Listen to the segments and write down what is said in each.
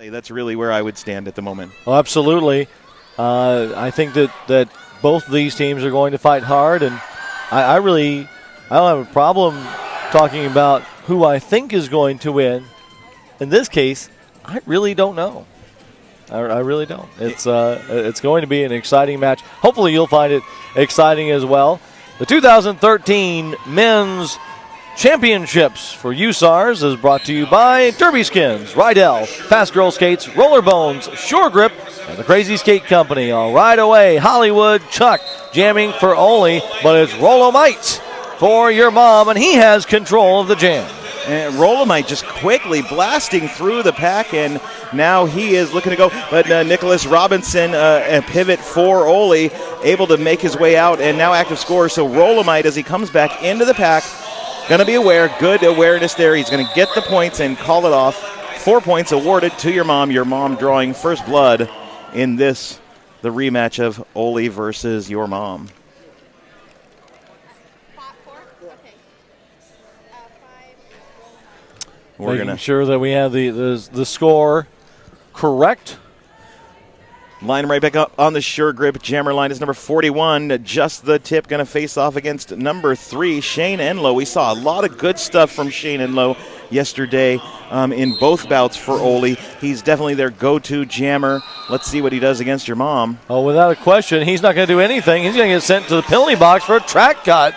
That's really where I would stand at the moment. Oh, absolutely. I think that both of these teams are going to fight hard, and I don't have a problem talking about who I think is going to win. In this case, I really don't know. I really don't. It's going to be an exciting match. Hopefully you'll find it exciting as well. The 2013 Men's Championships for USARS is brought to you by Derby Skins, Rydell, Fast Girl Skates, Roller Bones, Shore Grip, and the Crazy Skate Company. All right away, Hollywood, Chuck jamming for Ole, but it's Rolomite for your mom, and he has control of the jam. And Rolomite just quickly blasting through the pack, and now he is looking to go. But Nicholas Robinson, a pivot for Ole, able to make his way out, and now active score. So Rolomite, as he comes back into the pack, going to be aware. Good awareness there. He's going to get the points and call it off. 4 points awarded to your mom. Your mom drawing first blood in this, the rematch of Ole versus your mom. We're making sure that we have the score correct. Line right back up on the Sure Grip jammer line is number 41. Just the Tip going to face off against number 3, Shane Enlow. We saw a lot of good stuff from Shane Enlow yesterday in both bouts for Ole. He's definitely their go-to jammer. Let's see what he does against your mom. Oh, without a question, he's not going to do anything. He's going to get sent to the penalty box for a track cut.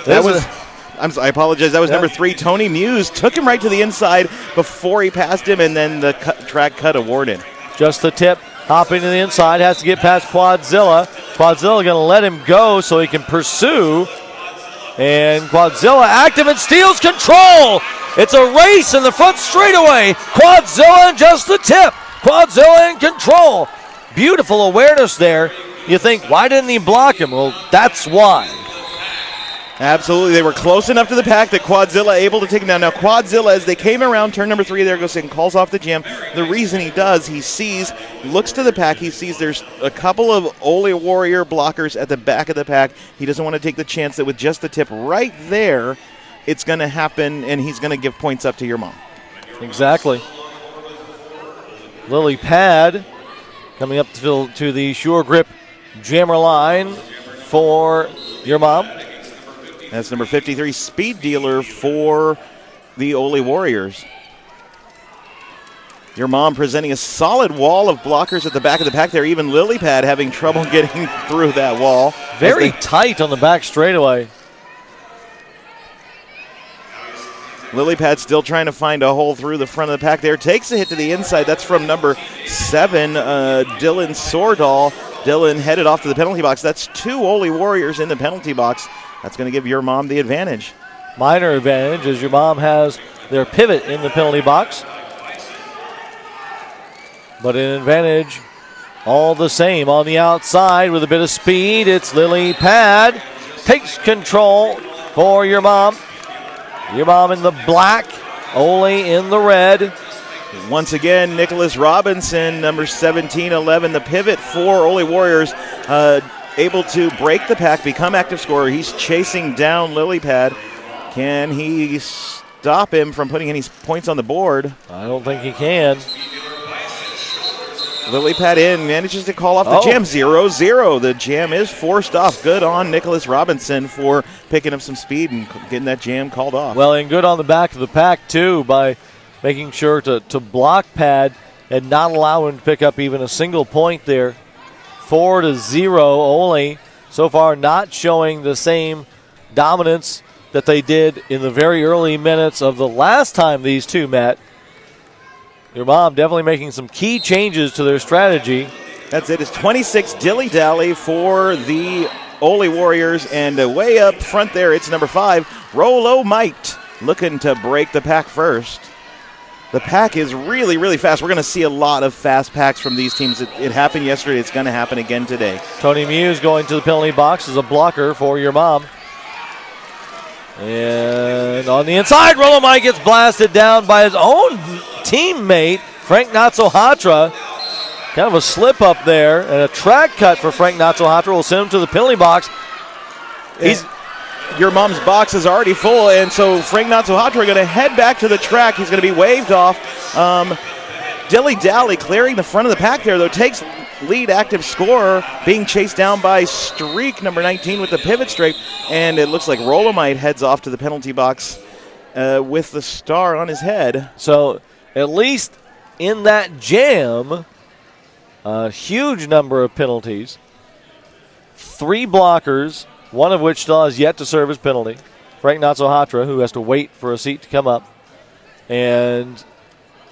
I apologize. That was number 3, Tony Muse. Took him right to the inside before he passed him, and then the track cut awarded. Just the Tip. Hopping to the inside, has to get past Quadzilla. Quadzilla going to let him go so he can pursue. And Quadzilla active and steals control. It's a race in the front straightaway. Quadzilla and Just the Tip. Quadzilla in control. Beautiful awareness there. You think, why didn't he block him? Well, that's why. Absolutely. They were close enough to the pack that Quadzilla able to take him down. Now, Quadzilla, as they came around turn number 3, there goes and calls off the jam. The reason he does, he looks to the pack. He sees there's a couple of Ole Warrior blockers at the back of the pack. He doesn't want to take the chance that with Just the Tip right there, it's going to happen, and he's going to give points up to your mom. Exactly. Lily Pad coming up to the Sure Grip jammer line for your mom. That's number 53, Speed Dealer for the Ole Warriors. Your mom presenting a solid wall of blockers at the back of the pack there. Even Lilypad having trouble getting through that wall. Very tight on the back straightaway. Lilypad still trying to find a hole through the front of the pack there. Takes a hit to the inside. That's from number 7, Dylan Sordahl. Dylan headed off to the penalty box. That's 2 Ole Warriors in the penalty box. That's going to give your mom the advantage. Minor advantage as your mom has their pivot in the penalty box. But an advantage all the same on the outside with a bit of speed. It's Lily Pad. Takes control for your mom. Your mom in the black, Ole in the red. Once again, Nicholas Robinson, number 17-11, the pivot for Ole Warriors. Able to break the pack, become active scorer. He's chasing down Lilypad. Can he stop him from putting any points on the board? I don't think he can. Lilypad in, manages to call off the jam. 0-0. The jam is forced off. Good on Nicholas Robinson for picking up some speed and getting that jam called off. Well, and good on the back of the pack, too, by making sure to block Pad and not allow him to pick up even a single point there. 4-0, Ole so far not showing the same dominance that they did in the very early minutes of the last time these two met. Your mom definitely making some key changes to their strategy. That's it. It's 26 dilly-dally for the Ole Warriors, and way up front there, it's number 5, Rolomite, looking to break the pack first. The pack is really, really fast. We're going to see a lot of fast packs from these teams. It happened yesterday. It's going to happen again today. Tony Muse going to the penalty box as a blocker for your mom. And on the inside, Rolomite gets blasted down by his own teammate, Frank Natsuhatra. Kind of a slip up there, and a track cut for Frank Natsuhatra will send him to the penalty box. Your mom's box is already full, and so Frank Natsuhatra going to head back to the track. He's going to be waved off. dilly-dally clearing the front of the pack there, though, takes lead active scorer, being chased down by Streak, number 19, with the pivot straight, and it looks like Rolomite heads off to the penalty box with the star on his head. So at least in that jam, a huge number of penalties, 3 blockers, one of which still has yet to serve his penalty. Frank Natsuhatra, who has to wait for a seat to come up, and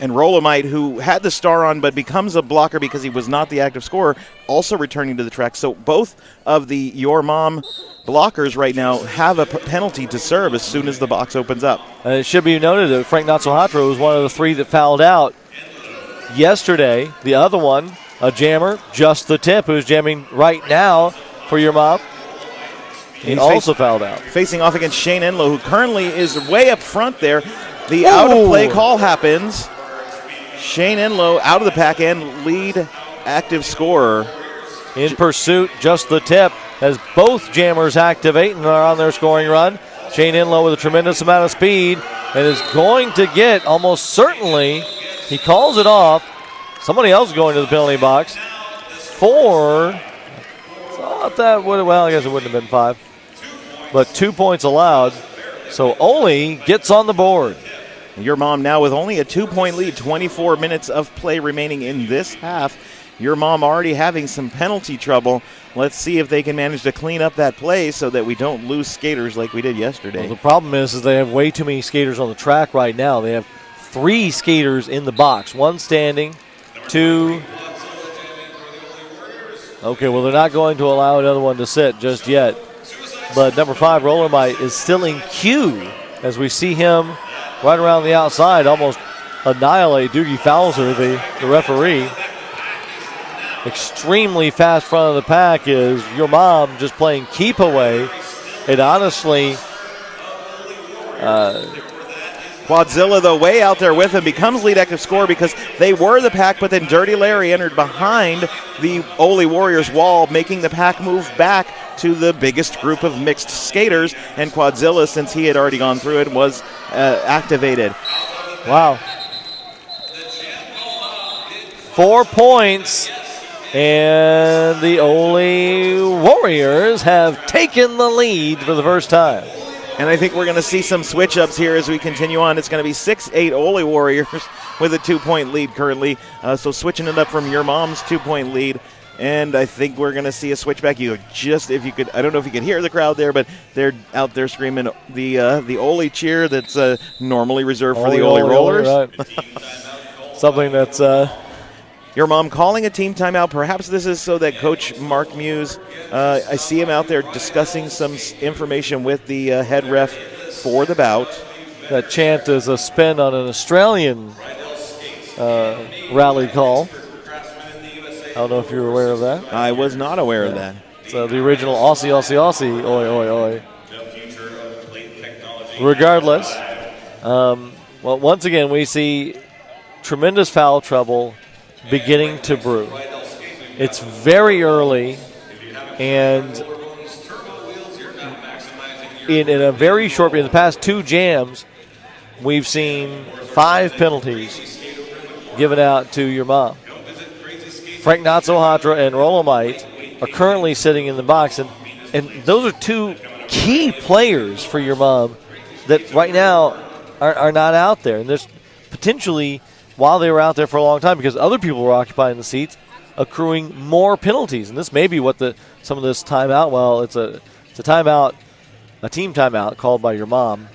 Rolomite, who had the star on but becomes a blocker because he was not the active scorer, also returning to the track. So both of the Your Mom blockers right now have a penalty to serve as soon as the box opens up. And it should be noted that Frank Natsuhatra was one of the 3 that fouled out yesterday. The other one, a jammer, Just the Tip, who's jamming right now for Your Mom. He also fouled out. Facing off against Shane Enlow, who currently is way up front there. The out-of-play call happens. Shane Enlow out of the pack and lead active scorer. In pursuit, Just the Tip, as both jammers activate and are on their scoring run. Shane Enlow with a tremendous amount of speed and is going to get, almost certainly, he calls it off. Somebody else going to the penalty box. 4. Thought that would have, well, I guess it wouldn't have been 5. But 2 points allowed. So Ole gets on the board. Your Mom now with only a 2-point lead, 24 minutes of play remaining in this half. Your Mom already having some penalty trouble. Let's see if they can manage to clean up that play so that we don't lose skaters like we did yesterday. Well, the problem is they have way too many skaters on the track right now. They have 3 skaters in the box. 1 standing, 2. Okay, well, they're not going to allow another one to sit just yet. But number 5, Rollermite, is still in queue as we see him right around the outside, almost annihilate Doogie Fowler, the referee. Extremely fast front of the pack is Your Mom just playing keep away. It honestly, Quadzilla, though, way out there with him, becomes lead active scorer because they were the pack, but then Dirty Larry entered behind the Ole Warriors wall, making the pack move back to the biggest group of mixed skaters, and Quadzilla, since he had already gone through it, was activated. Wow. 4 points, and the Ole Warriors have taken the lead for the first time. And I think we're going to see some switch-ups here as we continue on. It's going to be 6-8 Ole Warriors with a 2-point lead currently. So switching it up from Your Mom's 2-point lead. And I think we're going to see a switchback. If you could, I don't know if you could hear the crowd there, but they're out there screaming the Ole cheer that's normally reserved for the Ole Rollers. Right. Something that's Your Mom calling a team timeout. Perhaps this is so that Coach Mark Muse, I see him out there discussing some information with the head ref for the bout. That chant is a spin on an Australian rally call. I don't know if you were aware of that. I was not aware of that. So the original Aussie, Aussie, Aussie, oi, oi, oi. Regardless, well, once again, we see tremendous foul trouble beginning to brew. It's very early, and in a very short period, in the past 2 jams, we've seen 5 penalties given out to Your Mom. Frank Natsuhatra and Rolomite are currently sitting in the box, and those are 2 key players for Your Mom that right now are not out there. And there's potentially, while they were out there for a long time, because other people were occupying the seats, accruing more penalties. And this may be what some of this timeout, well, it's a timeout, a team timeout called by Your Mom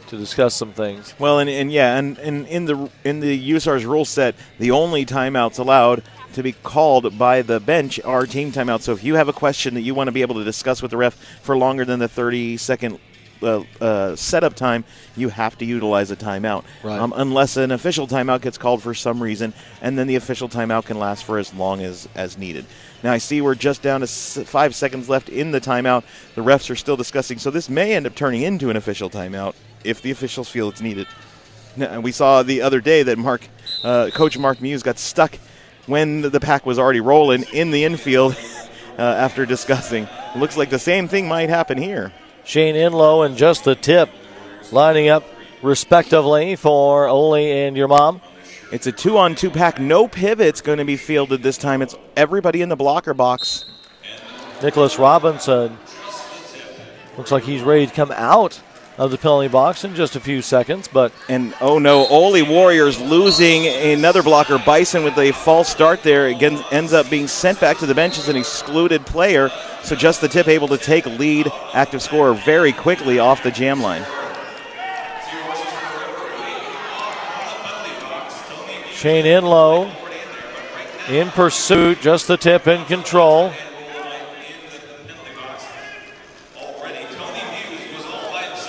to discuss some things. Well, and in the USARS rule set, the only timeouts allowed to be called by the bench are team timeouts. So if you have a question that you want to be able to discuss with the ref for longer than the 30-second setup time, you have to utilize a timeout. Right. Unless an official timeout gets called for some reason, and then the official timeout can last for as long as needed. Now I see we're just down to 5 seconds left in the timeout. The refs are still discussing, so this may end up turning into an official timeout if the officials feel it's needed. Now, we saw the other day that Coach Mark Muse got stuck when the pack was already rolling in the infield after discussing. Looks like the same thing might happen here. Shane Enlow and Just the Tip lining up respectively for Ole and Your Mom. It's a 2-on-2 pack. No pivots going to be fielded this time. It's everybody in the blocker box. Nicholas Robinson looks like he's ready to come out of the penalty box in just a few seconds. And oh no, Ole Warriors losing another blocker. Bison with a false start there. Again, ends up being sent back to the bench as an excluded player. So just the tip able to take lead active scorer very quickly off the jam line. Shane Enlow in pursuit, just the tip in control.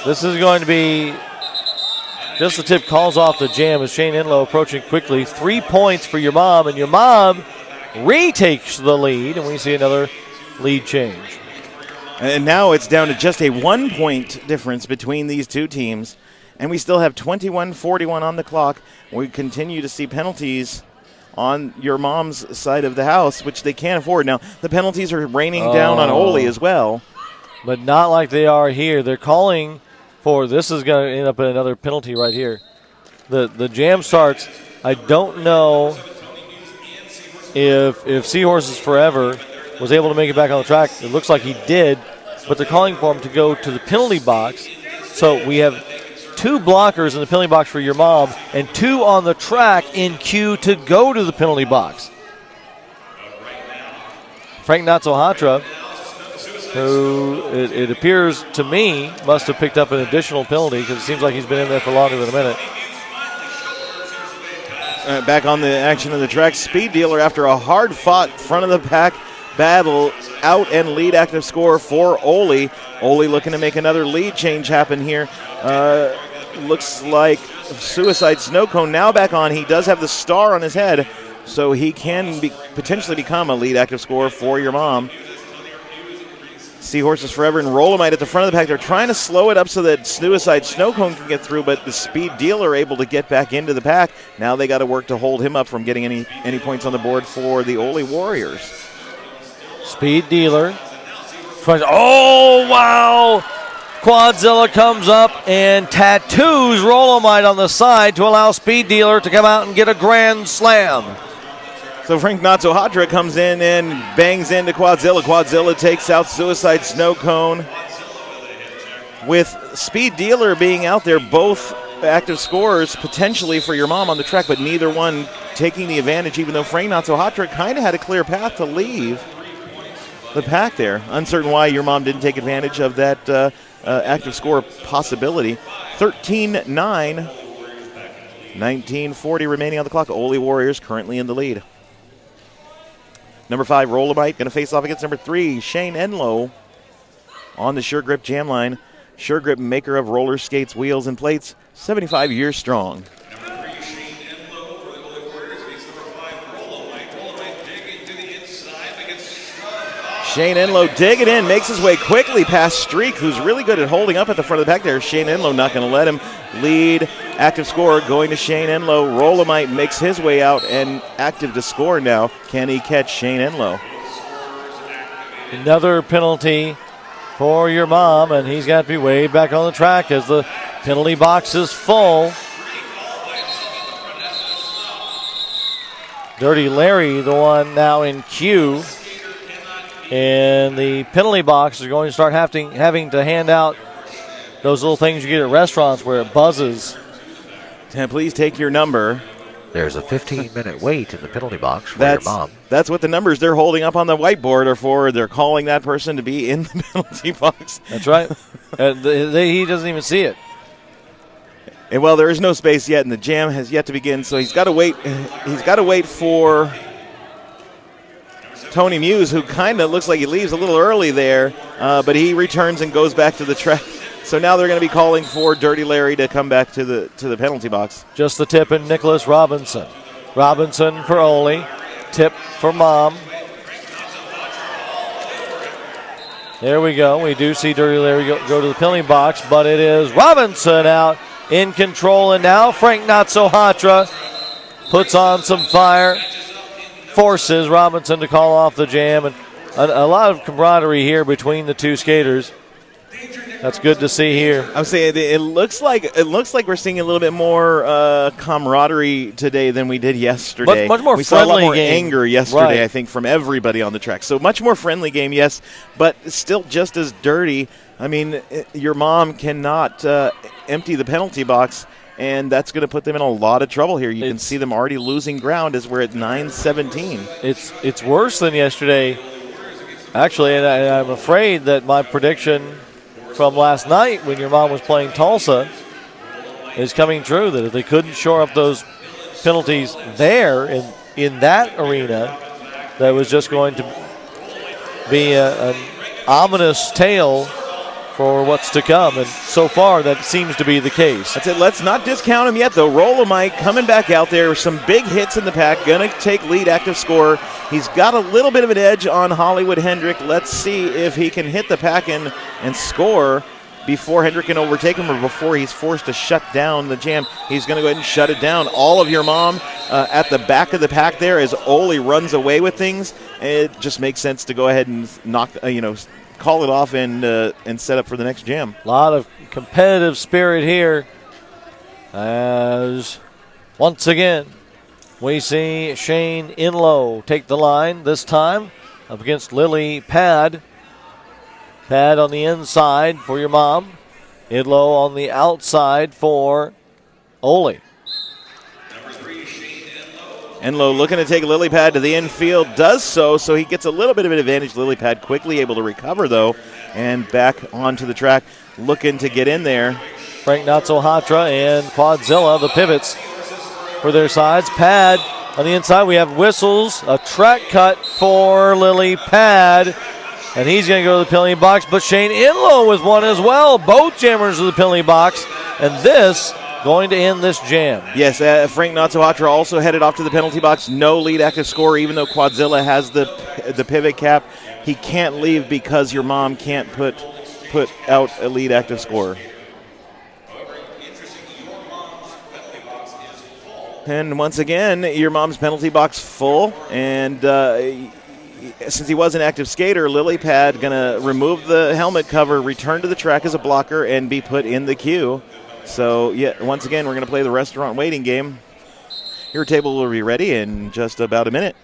This is going to be just the tip, calls off the jam as Shane Enlow approaching quickly. 3 points for your mom, and your mom retakes the lead, and we see another lead change. And now it's down to just a 1 point difference between these two teams, and we still have 21-41 on the clock. We continue to see penalties on your mom's side of the house, which they can't afford. Now, the penalties are raining down on Ole as well. But not like they are here. They're calling for, this is going to end up in another penalty right here. The jam starts. I don't know if Seahorses Forever was able to make it back on the track. It looks like he did, but they're calling for him to go to the penalty box. So we have 2 blockers in the penalty box for your mom and 2 on the track in queue to go to the penalty box. Frank Natsohatra, who it appears to me must have picked up an additional penalty because it seems like he's been in there for longer than a minute. Back on the action of the track, Speed Dealer, after a hard-fought front-of-the-pack battle, out and lead active score for Ole. Ole looking to make another lead change happen here. Looks like Suicide Snow Cone now back on. He does have the star on his head, so he can potentially become a lead active scorer for your mom. Seahorses Forever and Rolomite at the front of the pack. They're trying to slow it up so that Suicide Snow Cone can get through, but the Speed Dealer able to get back into the pack. Now they got to work to hold him up from getting any points on the board for the Ole Warriors. Speed Dealer tries. Oh, wow! Quadzilla comes up and tattoos Rolomite on the side to allow Speed Dealer to come out and get a grand slam. So Frank Natsohatra comes in and bangs into Quadzilla. Quadzilla takes out Suicide Snow Cone. With Speed Dealer being out there, both active scorers potentially for your mom on the track, but neither one taking the advantage, even though Frank Natsohatra kind of had a clear path to leave the pack there. Uncertain why your mom didn't take advantage of that active score possibility. 13-9, 19:40 remaining on the clock. Ole Warriors currently in the lead. Number 5, Rolomite, going to face off against number 3, Shane Enlow on the Sure Grip jam line. Sure Grip, maker of roller skates, wheels, and plates, 75 years strong. Shane Enlow digging in, makes his way quickly past Streak, who's really good at holding up at the front of the pack there. Shane Enlow not going to let him lead. Active score going to Shane Enlow. Rolomite makes his way out and active to score now. Can he catch Shane Enlow? Another penalty for your mom, and he's got to be way back on the track as the penalty box is full. Dirty Larry, the one now in queue. And the penalty box is going to start having to hand out those little things you get at restaurants where it buzzes. Please take your number. There's a 15-minute wait in the penalty box for your mom. That's what the numbers they're holding up on the whiteboard are for. They're calling that person to be in the penalty box. That's right. He doesn't even see it. And well, there is no space yet, and the jam has yet to begin, so he's got to wait. He's got to wait for Tony Muse, who kind of looks like he leaves a little early there, but he returns and goes back to the track. So now they're going to be calling for Dirty Larry to come back to the penalty box. Just the tip and Nicholas Robinson. Robinson for Ole. Tip for Mom. There we go. We do see Dirty Larry go to the penalty box, but it is Robinson out in control, and now Frank Natsohatra puts on some fire. Forces Robinson to call off the jam, and a lot of camaraderie here between the two skaters. That's good to see here. I'm saying it looks like we're seeing a little bit more camaraderie today than we did yesterday. Much more we saw a lot more game. anger yesterday, right. I think, from everybody on the track. So much more friendly game, yes, but still just as dirty. I mean, your mom cannot empty the penalty box, and that's going to put them in a lot of trouble here. You can see them already losing ground as we're at 9:17. It's worse than yesterday, actually, and I'm afraid that my prediction from last night when your mom was playing Tulsa is coming true, that if they couldn't shore up those penalties there in that arena, that was just going to be an ominous tale for what's to come, and so far that seems to be the case. That's it. Let's not discount him yet, though. Rolomite coming back out there. Some big hits in the pack. Going to take lead active scorer. He's got a little bit of an edge on Hollywood Hendrick. Let's see if he can hit the pack and score before Hendrick can overtake him or before he's forced to shut down the jam. He's going to go ahead and shut it down. All of your mom at the back of the pack there as Ole runs away with things. It just makes sense to go ahead and knock, call it off and set up for the next jam. A lot of competitive spirit here as once again we see Shane Inlow take the line this time up against Lily Pad. Pad on the inside for your mom. Inlow on the outside for Ole. Enlow looking to take Lily Pad to the infield, does so he gets a little bit of an advantage. Lily Pad quickly able to recover, though, and back onto the track, looking to get in there. Frank Natsuhatra and Quadzilla, the pivots for their sides. Pad on the inside, we have whistles, a track cut for Lily Pad, and he's going to go to the penalty box, but Shane Inlow with one as well. Both jammers to the penalty box, and this going to end this jam. Yes, Frank Natsuhatra also headed off to the penalty box. No lead active scorer, even though Quadzilla has the pivot cap. He can't leave because your mom can't put out a lead active scorer. And once again, your mom's penalty box full. And since he was an active skater, Lily Pad going to remove the helmet cover, return to the track as a blocker, and be put in the queue. So, yeah, once again, we're going to play the restaurant waiting game. Your table will be ready in just about a minute.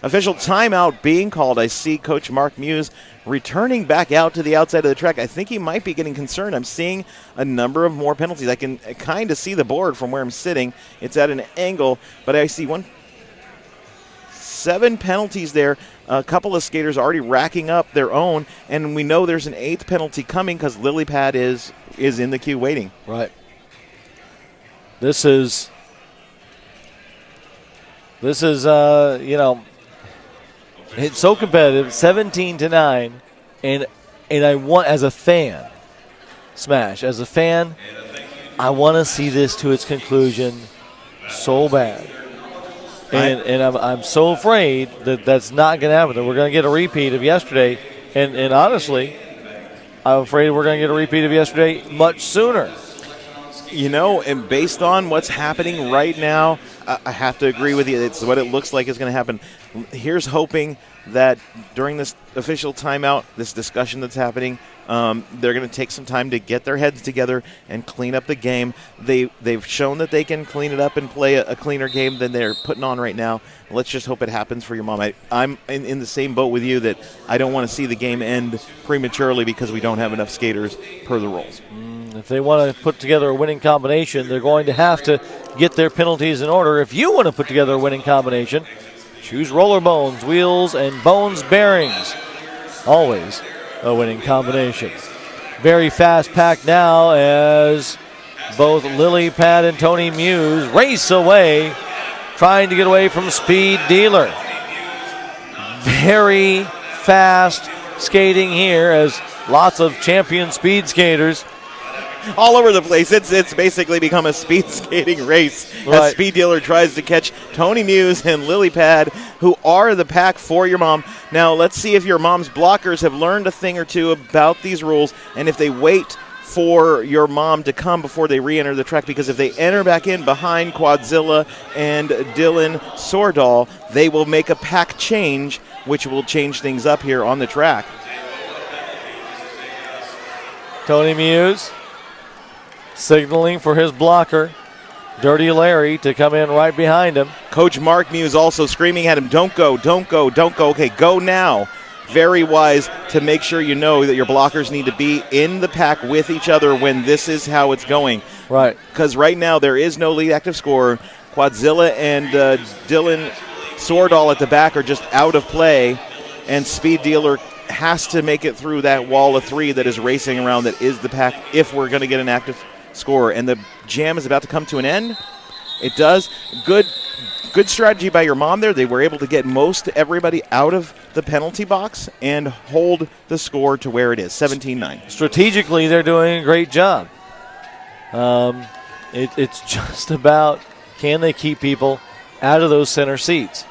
Official timeout being called. I see Coach Mark Muse returning back out to the outside of the track. I think he might be getting concerned. I'm seeing a number of more penalties. I can kind of see the board from where I'm sitting. It's at an angle, but I see 7 penalties there. A couple of skaters already racking up their own, and we know there's an 8th penalty coming because Lily Pad is in the queue waiting. Right. This is it's so competitive, 17-9, and I want, as a fan, as a fan, I want to see this to its conclusion so bad. And I'm so afraid that that's not going to happen, that we're going to get a repeat of yesterday. And honestly, I'm afraid we're going to get a repeat of yesterday much sooner. And based on what's happening right now, I have to agree with you. It's what it looks like is going to happen. Here's hoping that during this official timeout, this discussion that's happening, they're going to take some time to get their heads together and clean up the game. They've shown that they can clean it up and play a cleaner game than they're putting on right now. Let's just hope it happens for your mom. I'm in the same boat with you that I don't want to see the game end prematurely because we don't have enough skaters per the rules. If they want to put together a winning combination, they're going to have to get their penalties in order. If you want to put together a winning combination, choose Roller Bones, wheels, and Bones bearings. Always a winning combination. Very fast pack now as both Lily Pad and Tony Muse race away, trying to get away from Speed Dealer. Very fast skating here as lots of champion speed skaters all over the place. It's basically become a speed skating race as Speed Dealer tries to catch Tony Muse and Lily Pad, who are the pack for your mom. Now, let's see if your mom's blockers have learned a thing or two about these rules, and if they wait for your mom to come before they re-enter the track, because if they enter back in behind Quadzilla and Dylan Sordahl, they will make a pack change, which will change things up here on the track. Tony Muse signaling for his blocker, Dirty Larry, to come in right behind him. Coach Mark Muse also screaming at him, don't go, don't go, don't go. Okay, go now. Very wise to make sure you know that your blockers need to be in the pack with each other when this is how it's going. Right. Because right now there is no lead active scorer. Quadzilla and Dylan Swordall at the back are just out of play, and Speed Dealer has to make it through that wall of three that is racing around that is the pack if we're going to get an active scorer. And the jam is about to come to an end. It does. Good strategy by your mom there. They were able to get most everybody out of the penalty box and hold the score to where it is, 17-9. Strategically, they're doing a great job. It's just about, can they keep people out of those center seats?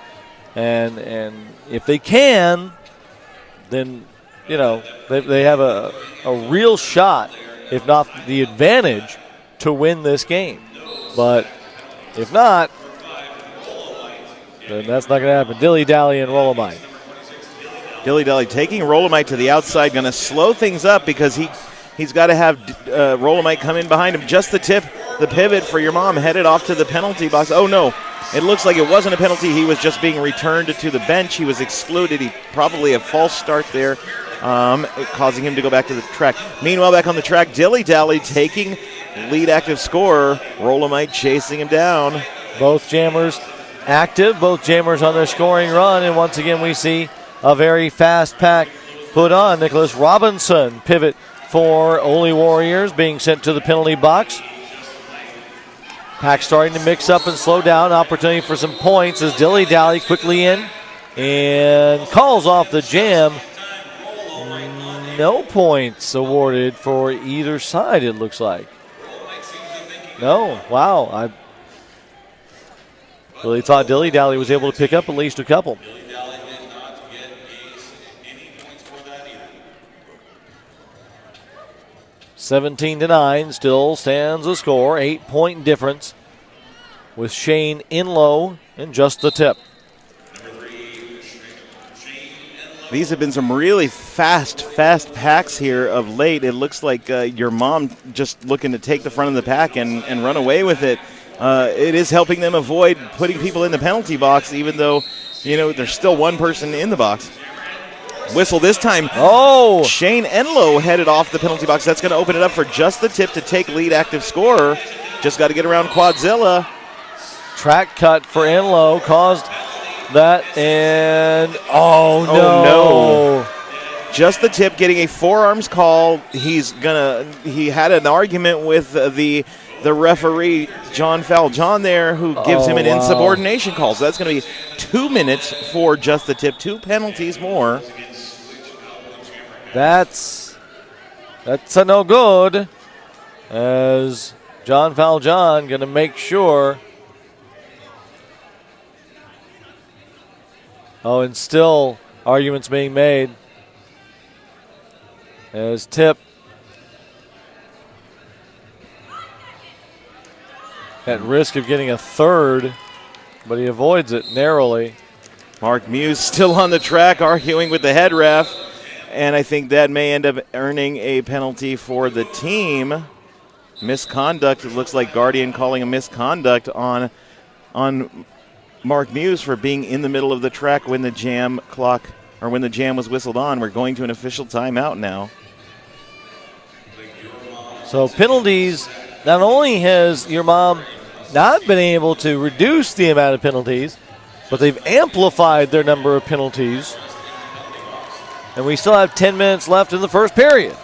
And if they can, then, you know, they have a real shot, if not the advantage, to win this game. But if not, then that's not going to happen. Dilly-dally and Rolomite. Dilly-dally taking Rolomite to the outside, going to slow things up because he's got to have Rolomite come in behind him. Just the tip, the pivot for your mom headed off to the penalty box. Oh, no. It looks like it wasn't a penalty. He was just being returned to the bench. He was excluded. He probably a false start there, causing him to go back to the track. Meanwhile, back on the track, Dilly-dally taking lead active scorer. Rolomite chasing him down. Both jammers active, both jammers on their scoring run, and once again we see a very fast pack put on. Nicholas Robinson, pivot for Ole Warriors, being sent to the penalty box. Pack starting to mix up and slow down. Opportunity for some points as Dilly-dally quickly in and calls off the jam. No points awarded for either side, it looks like. No, wow. I really thought Dilly-dally was able to pick up at least a couple. (17-9), still stands the score. 8-point difference with Shane Inlow and just the tip. These have been some really fast packs here of late. It looks like your mom just looking to take the front of the pack and run away with it. It is helping them avoid putting people in the penalty box, even though, you know, there's still one person in the box. Whistle this time. Oh! Shane Enlow headed off the penalty box. That's going to open it up for just the tip to take lead active scorer. Just got to get around Quadzilla. Track cut for Enlow caused that, and oh no. Just the tip getting a forearms call. He had an argument with the referee, John Fowl. John there, who gives him an insubordination call. So that's going to be 2 minutes for just the tip. 2 penalties more. That's a no good, as John Fowl John going to make sure. Oh, and still arguments being made as tip at risk of getting a third, but he avoids it narrowly. Mark Muse still on the track arguing with the head ref, and I think that may end up earning a penalty for the team. Misconduct. It looks like Guardian calling a misconduct on Mark Muse for being in the middle of the track when the jam clock, or when the jam was whistled on. We're going to an official timeout now. So penalties, not only has your mom not been able to reduce the amount of penalties, but they've amplified their number of penalties. And we still have 10 minutes left in the first period.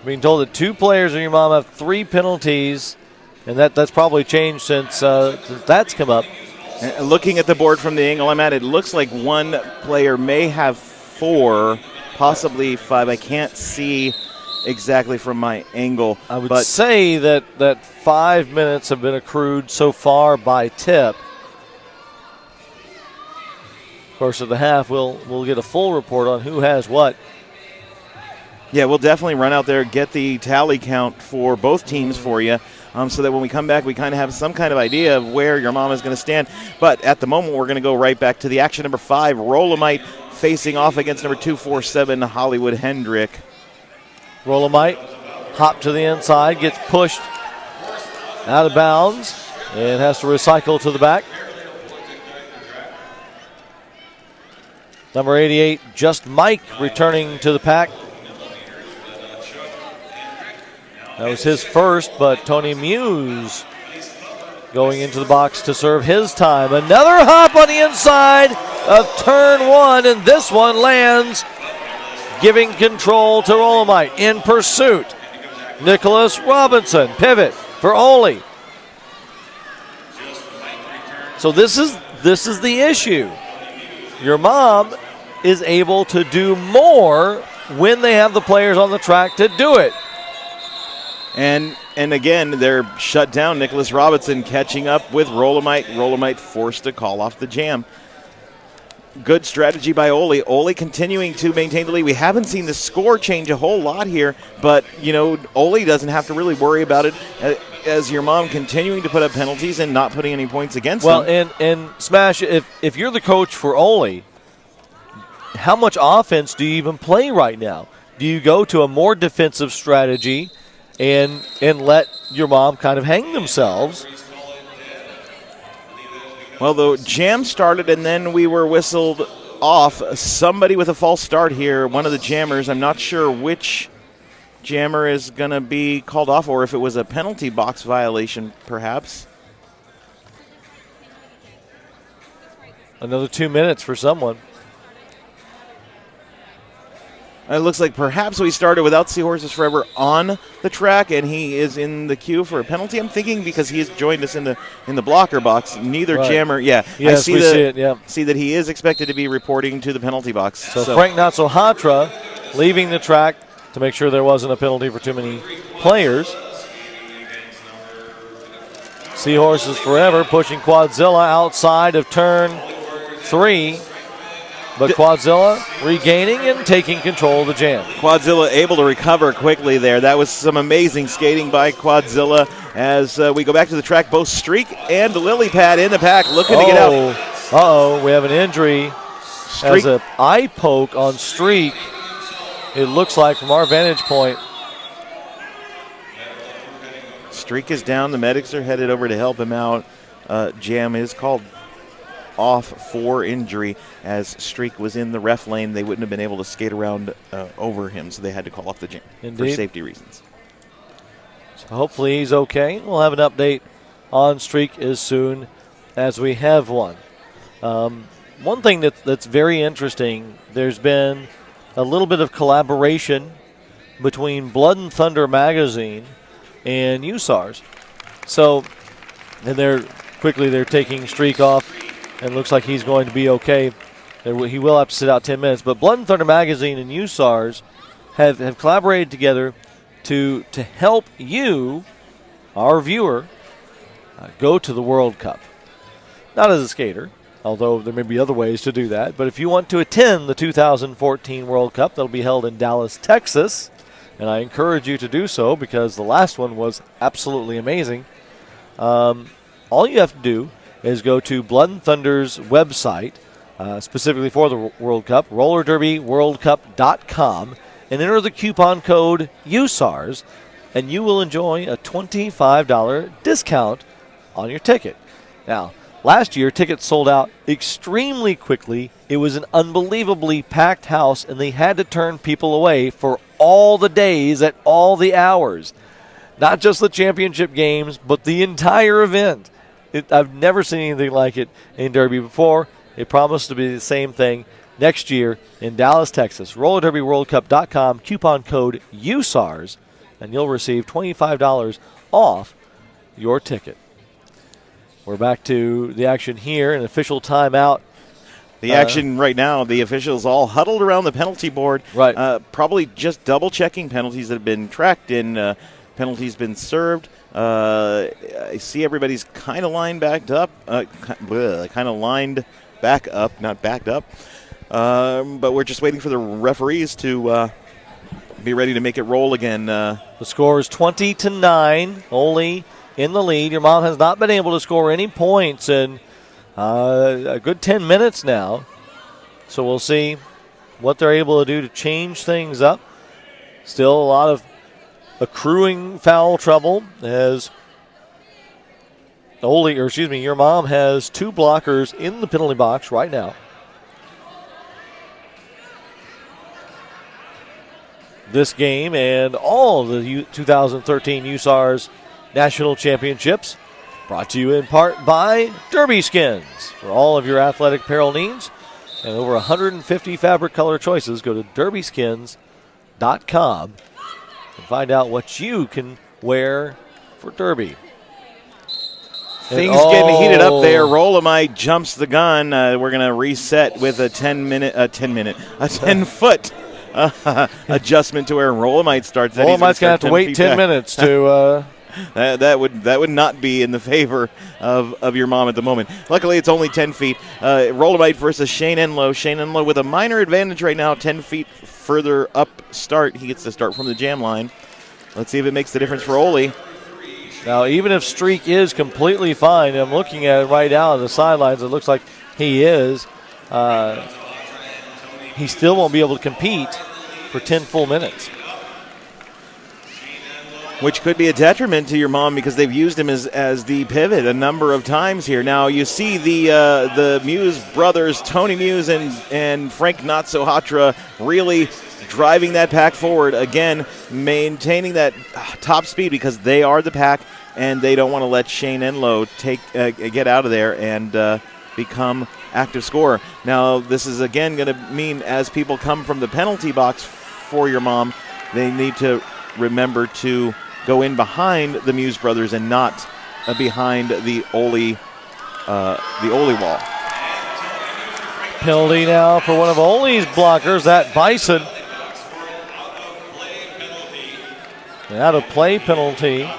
Being told that 2 players in your mom have 3 penalties, and that's probably changed since that's come up. And looking at the board from the angle I'm at, it looks like one player may have 4, possibly 5. I can't see exactly from my angle. I would say that 5 minutes have been accrued so far by tip. Of course, at the half, we'll get a full report on who has what. Yeah, we'll definitely run out there, get the tally count for both teams for you, so that when we come back, we kind of have some kind of idea of where your mom is going to stand. But at the moment, we're going to go right back to the action. Number 5, Rolomite facing off against number 247, Hollywood Hendrick. Rolomite hop to the inside, gets pushed out of bounds, and has to recycle to the back. Number 88, Just Mike, returning to the pack. That was his first, but Tony Muse going into the box to serve his time. Another hop on the inside of turn one, and this one lands, giving control to Rolomite. In pursuit, Nicholas Robinson, pivot for Ole. So this is the issue. Your mom is able to do more when they have the players on the track to do it. And again, they're shut down. Nicholas Robinson catching up with Rolomite. Rolomite forced to call off the jam. Good strategy by Ole. Ole continuing to maintain the lead. We haven't seen the score change a whole lot here, but, Ole doesn't have to really worry about it as your mom continuing to put up penalties and not putting any points against them. Well, and Smash, if you're the coach for Ole, how much offense do you even play right now? Do you go to a more defensive strategy and let your mom kind of hang themselves? Well, the jam started, and then we were whistled off. Somebody with a false start here, one of the jammers. I'm not sure which jammer is going to be called off, or if it was a penalty box violation, perhaps. Another 2 minutes for someone. It looks like perhaps we started without Seahorses Forever on the track, and he is in the queue for a penalty. I'm thinking because he has joined us in the blocker box. Neither jammer, Yes, I see we see it. Yeah, see that he is expected to be reporting to the penalty box. So Frank Natsuhatra leaving the track to make sure there wasn't a penalty for too many players. Seahorses Forever pushing Quadzilla outside of turn 3. But Quadzilla regaining and taking control of the jam. Quadzilla able to recover quickly there. That was some amazing skating by Quadzilla. As we go back to the track, both Streak and Lily Pad in the pack looking to get out. Uh-oh, we have an injury. As an eye poke on Streak, it looks like from our vantage point. Streak is down. The medics are headed over to help him out. Jam is called off for injury. As Streak was in the ref lane, they wouldn't have been able to skate around over him, so they had to call off the jam for safety reasons. So hopefully he's okay. We'll have an update on Streak as soon as we have one. One thing that's very interesting, there's been a little bit of collaboration between Blood and Thunder magazine and USARS. So, and they're taking Streak off, and looks like he's going to be okay. He will have to sit out 10 minutes. But Blood and Thunder magazine and USARS have collaborated together to help you, our viewer, go to the World Cup. Not as a skater, although there may be other ways to do that. But if you want to attend the 2014 World Cup, that'll be held in Dallas, Texas. And I encourage you to do so because the last one was absolutely amazing. All you have to do is go to Blood and Thunder's website, specifically for the World Cup, rollerderbyworldcup.com, and enter the coupon code USARS, and you will enjoy a $25 discount on your ticket. Now, last year, tickets sold out extremely quickly. It was an unbelievably packed house, and they had to turn people away for all the days at all the hours. Not just the championship games, but the entire event. I've never seen anything like it in Derby before. It promised to be the same thing next year in Dallas, Texas. rollerderbyworldcup.com, coupon code USARS, and you'll receive $25 off your ticket. We're back to the action here, an official timeout. The action right now, the officials all huddled around the penalty board. Right. Probably just double-checking penalties that have been tracked and penalties been served. I see everybody's kind of lined backed up. Kind of lined back up, not backed up. But we're just waiting for the referees to be ready to make it roll again. The score is 20-9. Ole in the lead. Your mom has not been able to score any points in a good 10 minutes now. So we'll see what they're able to do to change things up. Still a lot of accruing foul trouble as your mom has 2 blockers in the penalty box right now. This game and all the 2013 USARS National Championships brought to you in part by Derby Skins. For all of your athletic apparel needs and over 150 fabric color choices, go to derbyskins.com and find out what you can wear for Derby. Things getting heated up there. Rolamite jumps the gun. We're going to reset with a 10-foot adjustment to where Rolamite starts. Rolamite's going to have to wait 10 minutes to. That would not be in the favor of your mom at the moment. Luckily, it's only 10 feet. Rolamite versus Shane Enlow. Shane Enlow with a minor advantage right now, 10 feet further up start. He gets to start from the jam line. Let's see if it makes the difference for Ole. Now, even if Streak is completely fine, I'm looking at it right now on the sidelines. It looks like he is. He still won't be able to compete for 10 full minutes. Which could be a detriment to your mom because they've used him as the pivot a number of times here. Now you see the Muse brothers, Tony Muse and Frank Natsuhatra, really driving that pack forward. Again, maintaining that top speed because they are the pack and they don't want to let Shane Enlow get out of there and become active scorer. Now this is again going to mean as people come from the penalty box for your mom, they need to remember to go in behind the Muse brothers and not behind the Ole wall. Penalty now for one of Ole's blockers, that Bison. An out of play penalty.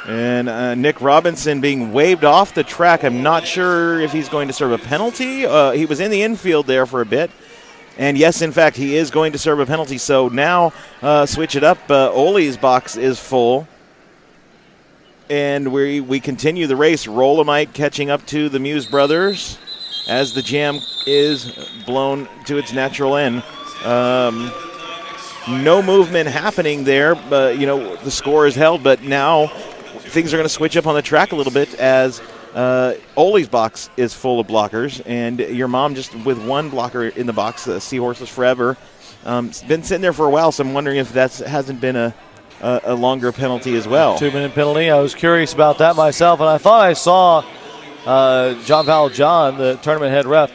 And Nick Robinson being waved off the track. I'm not sure if he's going to serve a penalty. He was in the infield there for a bit. And yes, in fact, he is going to serve a penalty. So now switch it up. Ole's box is full. And we continue the race. Rolamite catching up to the Muse brothers as the jam is blown to its natural end. No movement happening there. But, the score is held. But now things are going to switch up on the track a little bit as Ole's box is full of blockers, and your mom just with one blocker in the box, Seahorses Forever. It's been sitting there for a while, so I'm wondering if that hasn't been a longer penalty as well. 2-minute penalty. I was curious about that myself, and I thought I saw John Valjean, the tournament head ref,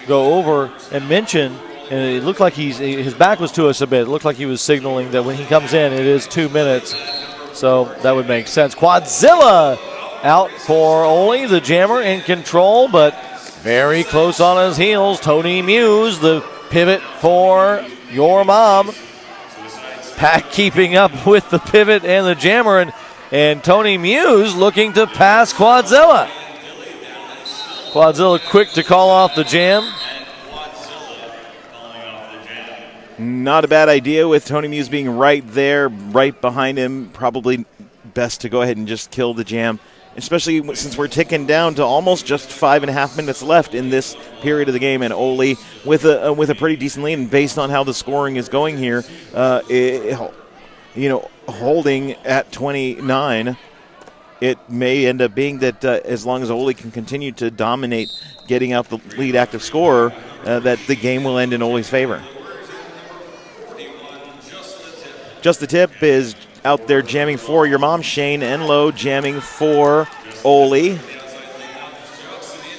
go over and mention, and it looked like his back was to us a bit. It looked like he was signaling that when he comes in, it is 2 minutes. So that would make sense. Quadzilla out for Ole, the jammer in control, but very close on his heels. Tony Muse, the pivot for your mom. Pack keeping up with the pivot and the jammer, and Tony Muse looking to pass Quadzilla. Quadzilla quick to call off the jam. Not a bad idea with Tony Muse being right there, right behind him. Probably best to go ahead and just kill the jam, especially since we're ticking down to almost just 5.5 minutes left in this period of the game. And Ole with a pretty decent lead, and based on how the scoring is going here, holding at 29, it may end up being that as long as Ole can continue to dominate, getting out the lead active scorer, that the game will end in Ole's favor. Just the Tip is out there jamming for your mom. Shane Enlow jamming for Ole.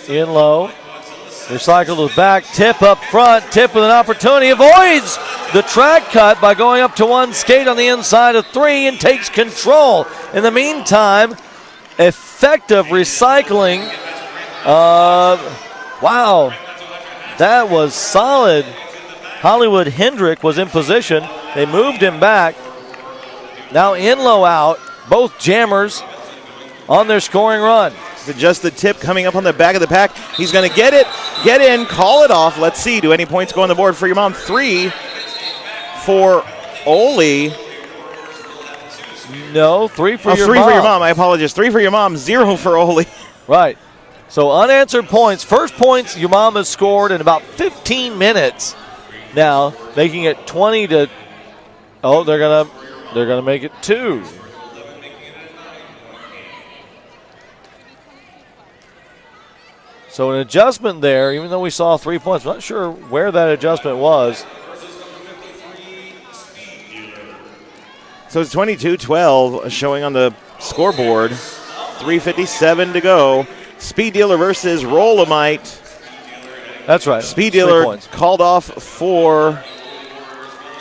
Enlow recycled back. Tip up front. Tip with an opportunity. Avoids the track cut by going up to one skate on the inside of 3 and takes control. In the meantime, effective recycling. Wow. That was solid. Hollywood Hendrick was in position. They moved him back. Now Enlow out. Both jammers on their scoring run. Just the Tip coming up on the back of the pack. He's going to get in, call it off. Let's see. Do any points go on the board for your mom? 3 for Ole. No, 3 for your three mom. for your mom. I apologize. 3 for your mom, 0 for Ole. Right. So unanswered points. First points your mom has scored in about 15 minutes. Now making it 20 to. Oh, they're gonna make it 2. So an adjustment there, even though we saw 3 points. I'm not sure where that adjustment was. So it's 22-12 showing on the scoreboard. 3:57 to go. Speed Dealer versus Rolomite. That's right. Speed Dealer called off for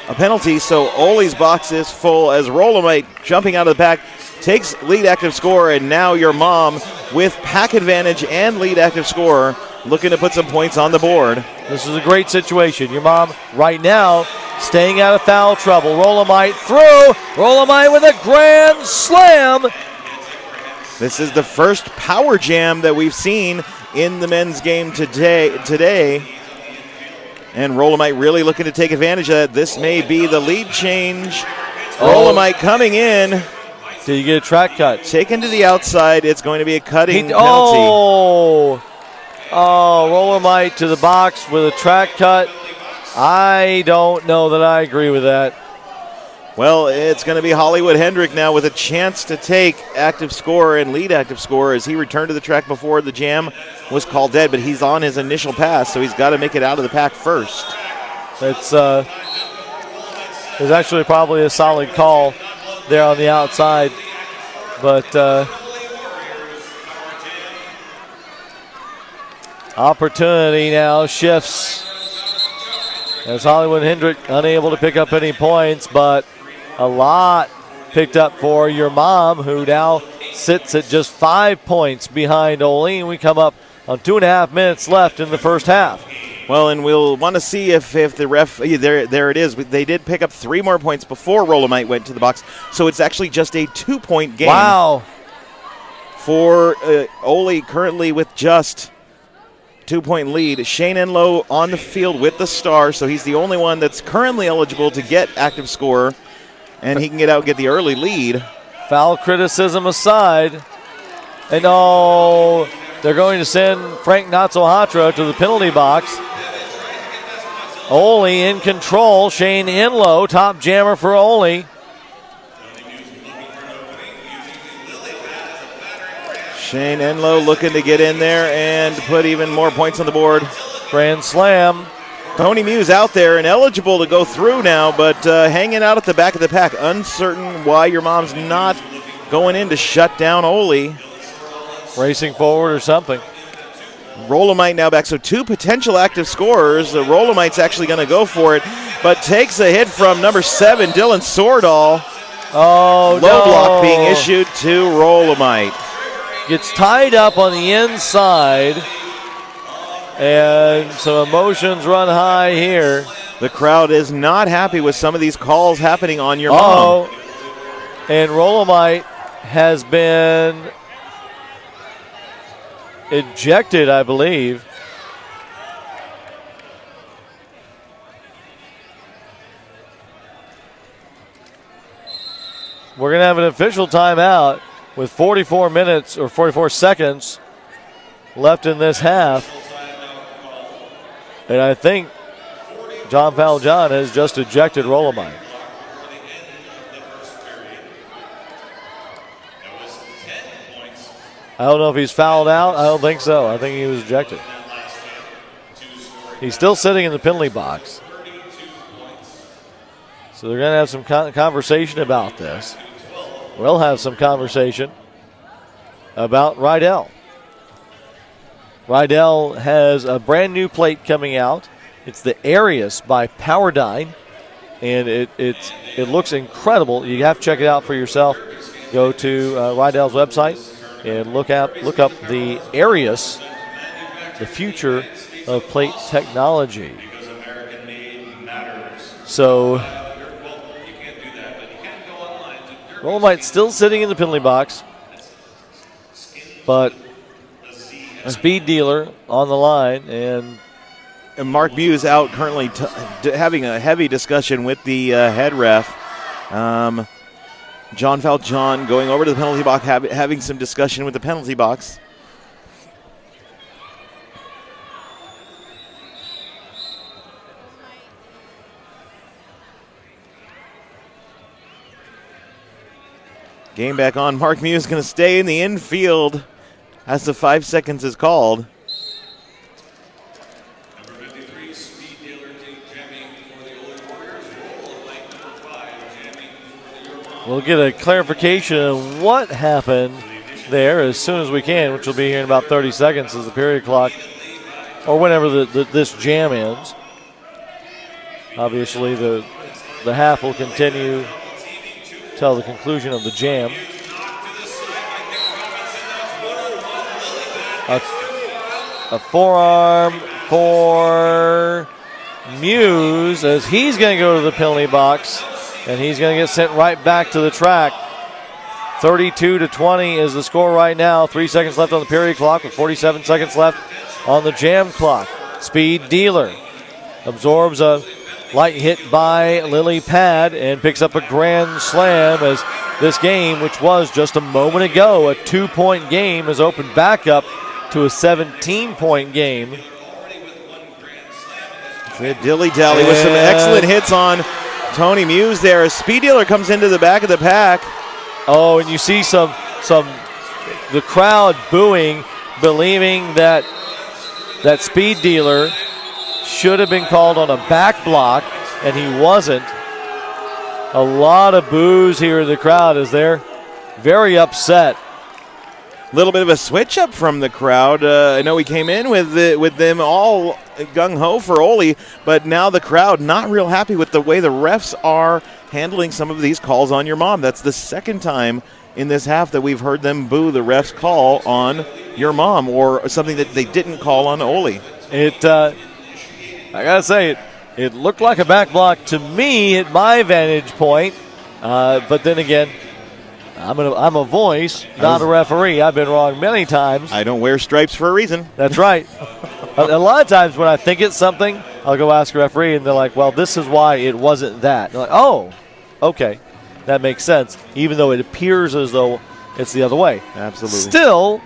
a penalty, so Ole's box is full as Rolomite jumping out of the pack takes lead active score, and now your mom with pack advantage and lead active score looking to put some points on the board. This is a great situation. Your mom right now staying out of foul trouble. Rolomite through. Rolomite with a grand slam. This is the first power jam that we've seen in the men's game today. And Rolomite really looking to take advantage of that. This may be the lead change. Rolomite coming in. Did you get a track cut? Taken to the outside. It's going to be a cutting penalty. Oh, Rolomite to the box with a track cut. I don't know that I agree with that. Well, it's going to be Hollywood Hendrick now with a chance to take active score and lead active score as he returned to the track before the jam was called dead, but he's on his initial pass, so he's got to make it out of the pack first. It's actually probably a solid call there on the outside, but opportunity now shifts as Hollywood Hendrick unable to pick up any points, but a lot picked up for your mom, who now sits at just 5 points behind Ole. We come up on 2.5 minutes left in the first half. Well, and we'll want to see if the ref, there it is. They did pick up 3 more points before Rolomite went to the box, so it's actually just a 2-point game. Wow. For Ole currently with just 2-point lead. Shane Enlow on the field with the star, so he's the only one that's currently eligible to get active score, and he can get out and get the early lead. Foul criticism aside, and they're going to send Frank Natsuhatra to the penalty box. Ole in control. Shane Enlow, top jammer for Ole. Shane Enlow looking to get in there and put even more points on the board. Grand slam. Tony Muse out there and eligible to go through now, but hanging out at the back of the pack. Uncertain why your mom's not going in to shut down Ole. Racing forward or something. Rolomite now back, so 2 potential active scorers. The Rolomite's actually going to go for it, but takes a hit from number 7, Dylan Sordahl. Oh, Low block being issued to Rolomite. Gets tied up on the inside, and some emotions run high here. The crowd is not happy with some of these calls happening on your mom. And Rolomite has been ejected, I believe. We're going to have an official timeout with 44 minutes or 44 seconds left in this half. And I think John Faljohn has just ejected Rolomite. I don't know if he's fouled out. I don't think so. I think he was ejected. He's still sitting in the penalty box. So they're going to have some conversation about this. We'll have some conversation about Rydell. Rydell has a brand new plate coming out. It's the Arius by Powerdyne, and it looks incredible. You have to check it out for yourself. Go to Rydell's website and look up the Arius, the future of plate technology. So Rolomite still sitting in the penalty box, but a speed dealer on the line, and Mark Muse out currently having a heavy discussion with the head ref. John Falchon going over to the penalty box, having some discussion with the penalty box. Game back on. Mark Muse is going to stay in the infield as the 5 seconds is called. We'll get a clarification of what happened there as soon as we can, which will be here in about 30 seconds as the period clock, or whenever this jam ends. Obviously, the half will continue till the conclusion of the jam. A forearm for Muse as he's going to go to the penalty box, and he's going to get sent right back to the track. 32-20 is the score right now. 3 seconds left on the period clock with 47 seconds left on the jam clock. Speed Dealer absorbs a light hit by Lily Pad and picks up a grand slam as this game, which was just a moment ago a 2-point game, is opened back up to a 17-point game. Dilly-dally with some excellent hits on Tony Muse there. A Speed Dealer comes into the back of the pack. Oh, and you see the crowd booing, believing that Speed Dealer should have been called on a back block, and he wasn't. A lot of boos here in the crowd as they're very upset. A little bit of a switch up from the crowd. I know we came in with them all gung-ho for Ole, but now the crowd not real happy with the way the refs are handling some of these calls on your mom. That's the second time in this half that we've heard them boo the refs call on your mom, or something that they didn't call on Ole. I gotta say, it looked like a back block to me at my vantage point, but then again, I'm a voice, not a referee. I've been wrong many times. I don't wear stripes for a reason. That's right. A lot of times when I think it's something, I'll go ask a referee, and they're like, well, this is why it wasn't that. They're like, oh, okay, that makes sense, even though it appears as though it's the other way. Absolutely. Still,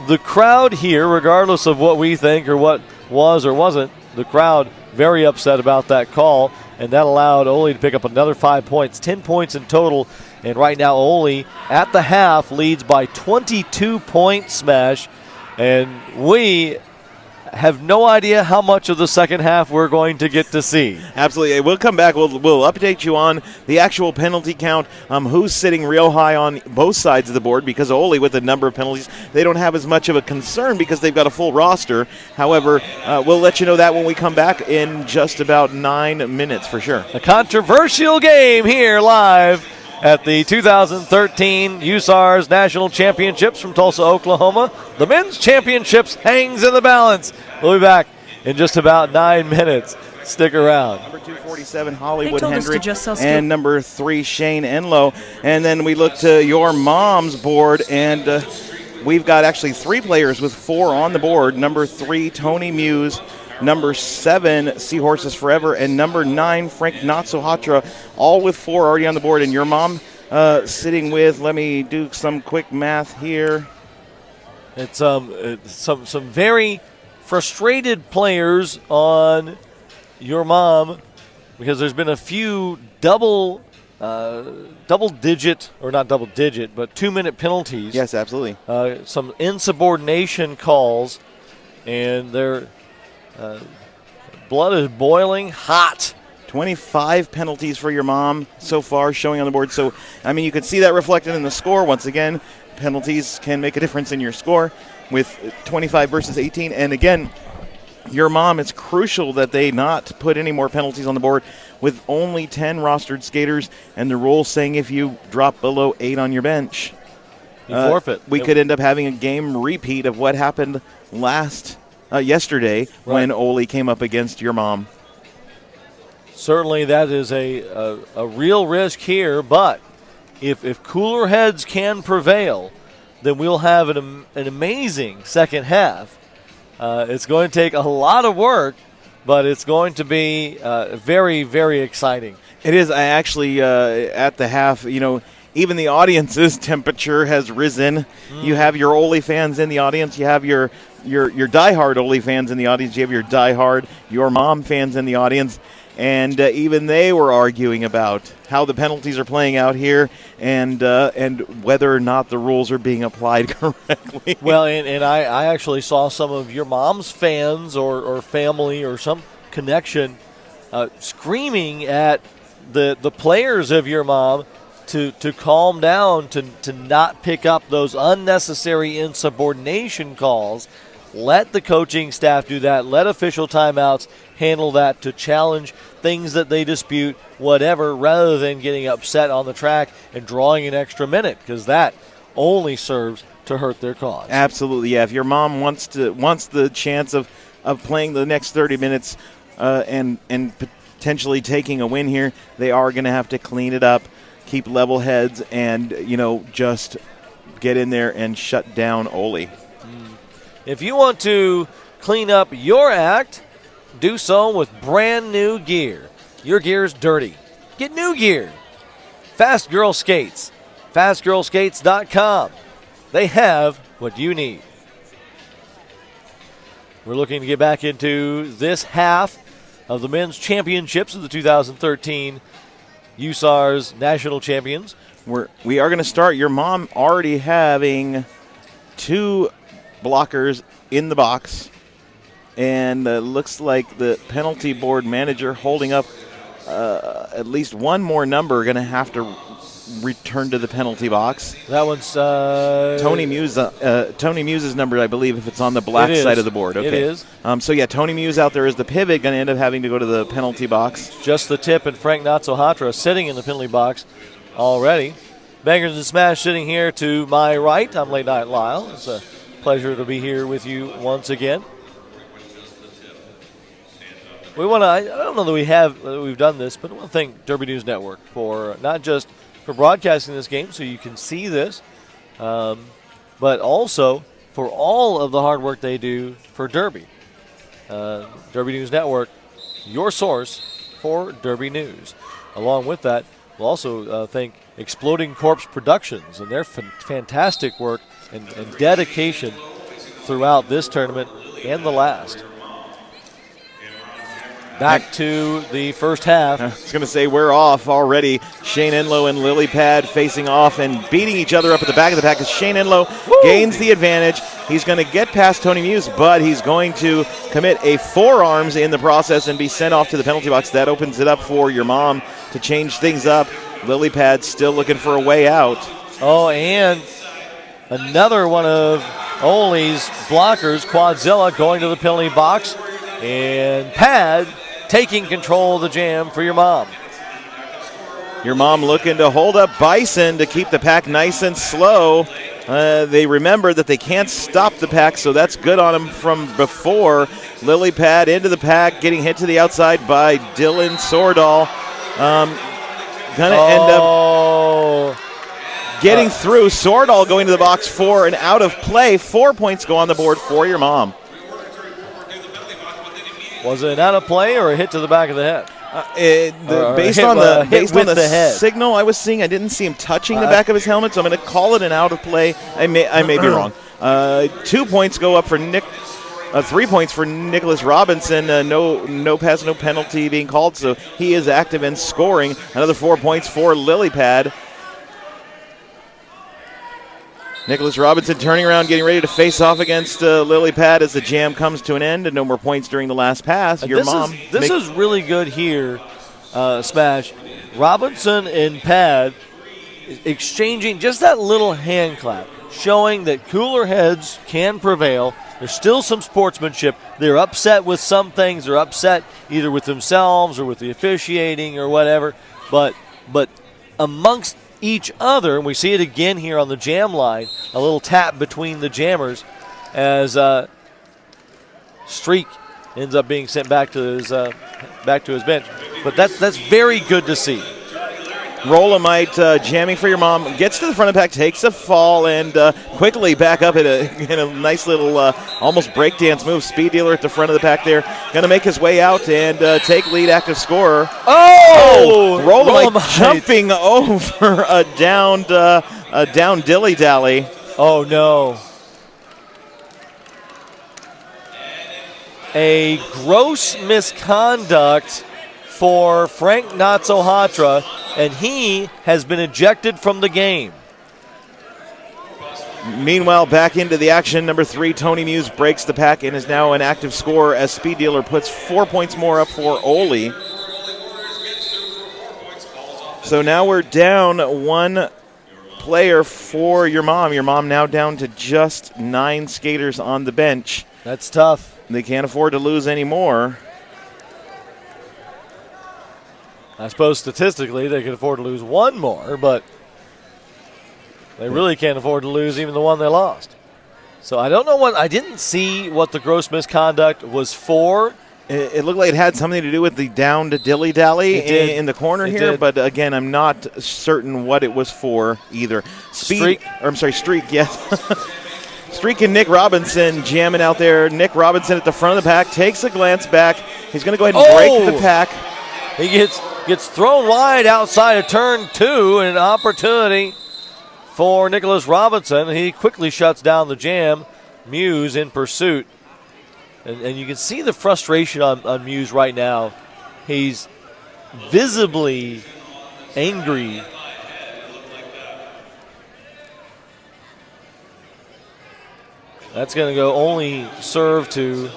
the crowd here, regardless of what we think or what was or wasn't, the crowd very upset about that call, and that allowed Ole to pick up another 5 points, 10 points in total. And right now, Ole at the half leads by 22 points, Smash. And we have no idea how much of the second half we're going to get to see. Absolutely. We'll come back. We'll update you on the actual penalty count, who's sitting real high on both sides of the board, because Ole, with the number of penalties, they don't have as much of a concern because they've got a full roster. However, we'll let you know that when we come back in just about 9 minutes for sure. A controversial game here live at the 2013 USARS National Championships from Tulsa, Oklahoma. The men's championships hangs in the balance. We'll be back in just about 9 minutes. Stick around. Number 247, Hollywood Hendrick, and number 3, Shane Enlow. And then we look to your mom's board, and we've got actually 3 players with 4 on the board. Number 3, Tony Muse. Number 7, Seahorses Forever, and number 9, Frank Natsuhatra, all with 4 already on the board. And your mom sitting with, let me do some quick math here. It's some very frustrated players on your mom, because there's been a few double digit, or not double digit, but 2-minute penalties. Yes, absolutely. Some insubordination calls, and they're blood is boiling hot. 25 penalties for your mom so far showing on the board. So, I mean, you can see that reflected in the score. Once again, penalties can make a difference in your score with 25 versus 18. And again, your mom, it's crucial that they not put any more penalties on the board with only 10 rostered skaters, and the rule saying if you drop below 8 on your bench, you forfeit. We could end up having a game repeat of what happened yesterday when Ole came up against your mom. Certainly that is a real risk here, but if cooler heads can prevail, then we'll have an amazing second half. It's going to take a lot of work, but it's going to be very, very exciting. It is. I actually, at the half, even the audience's temperature has risen. You have your Ole fans in the audience. You have your diehard Ole fans in the audience. You have your diehard Your Mom fans in the audience. And even they were arguing about how the penalties are playing out here and whether or not the rules are being applied correctly. Well, and I actually saw some of Your Mom's fans or family or some connection screaming at the players of Your Mom to calm down, to not pick up those unnecessary insubordination calls. Let the coaching staff do that. Let official timeouts handle that, to challenge things that they dispute, whatever, rather than getting upset on the track and drawing an extra minute, because that only serves to hurt their cause. Absolutely, yeah. If Your Mom wants the chance of playing the next 30 minutes and potentially taking a win here, they are going to have to clean it up, keep level heads, and just get in there and shut down Ole. If you want to clean up your act, do so with brand new gear. Your gear's dirty. Get new gear. Fast Girl Skates. FastGirlSkates.com. They have what you need. We're looking to get back into this half of the men's championships of the 2013 USARS National Champions. We are going to start. Your Mom already having 2 blockers in the box, and looks like the penalty board manager holding up at least one more number going to have to return to the penalty box. That one's Tony Muse. Tony Muse's number, I believe, if it's on the black side of the board. Okay. It is. So yeah, Tony Muse out there is the pivot, going to end up having to go to the penalty box. Just the tip, and Frank Natsuhatra sitting in the penalty box already. Bangers and Smash sitting here to my right. I'm Late Night Lyle. It's a pleasure to be here with you once again. We want to, I don't know that we've done this, but I want to thank Derby News Network for not just for broadcasting this game so you can see this, but also for all of the hard work they do for Derby. Derby News Network, your source for Derby News. Along with that, we'll also thank Exploding Corpse Productions and their fantastic work and dedication throughout this tournament and the last. Back to the first half. I was going to say we're off already. Shane Enlow and Lily Pad facing off and beating each other up at the back of the pack as Shane Enlow gains the advantage. He's going to get past Tony Muse, but he's going to commit a forearms in the process and be sent off to the penalty box. That opens it up for Your Mom to change things up. Lily Pad still looking for a way out. Oh, and another one of Ole's blockers, Quadzilla, going to the penalty box, and Pad taking control of the jam for Your Mom. Your Mom looking to hold up Bison to keep the pack nice and slow. They remember that they can't stop the pack, so that's good on them from before. Lily Pad into the pack, getting hit to the outside by Dylan Sordahl. Gonna end up getting through. Sordahl going to the box for an out of play. 4 points go on the board for Your Mom. Was it an out of play or a hit to the back of the head? Based on the signal I was seeing, I didn't see him touching the back of his helmet, so I'm going to call it an out of play. I may be wrong. 2 points go up for 3 points for Nicholas Robinson. No pass, no penalty being called, so he is active and scoring. Another 4 points for Lily Pad. Nicholas Robinson turning around, getting ready to face off against Lily Pad as the jam comes to an end, and no more points during the last pass. This is really good here, Smash. Robinson and Pad exchanging just that little hand clap, showing that cooler heads can prevail. There's still some sportsmanship. They're upset with some things. They're upset either with themselves or with the officiating or whatever. But amongst each other, and we see it again here on the jam line, a little tap between the jammers as Streak ends up being sent back to his bench. But that's very good to see. Rolomite jamming for your mom. Gets to the front of the pack, takes a fall, and quickly back up in a nice little almost breakdance move. Speed Dealer at the front of the pack there. Going to make his way out and take lead active scorer. Oh! Rolomite jumping over a down dilly-dally. Oh, no. A gross misconduct for Frank Natsohatra, and he has been ejected from the game. Meanwhile, back into the action, number 3, Tony Muse breaks the pack and is now an active scorer as Speed Dealer puts 4 points more up for Ole. So now we're down 1 player for your mom. Your mom now down to just 9 skaters on the bench. That's tough. They can't afford to lose any more. I suppose statistically they could afford to lose 1 more, but they really can't afford to lose even the one they lost. So I don't know I didn't see what the gross misconduct was for. It looked like it had something to do with the down to dilly-dally in the corner here, but again, I'm not certain what it was for either. Streak, yes. Streak and Nick Robinson jamming out there. Nick Robinson at the front of the pack takes a glance back. He's going to go ahead and break the pack. He gets thrown wide outside of turn 2, and an opportunity for Nicholas Robinson. He quickly shuts down the jam. Muse in pursuit. And you can see the frustration on Muse right now. He's visibly angry. That's going to go only serve to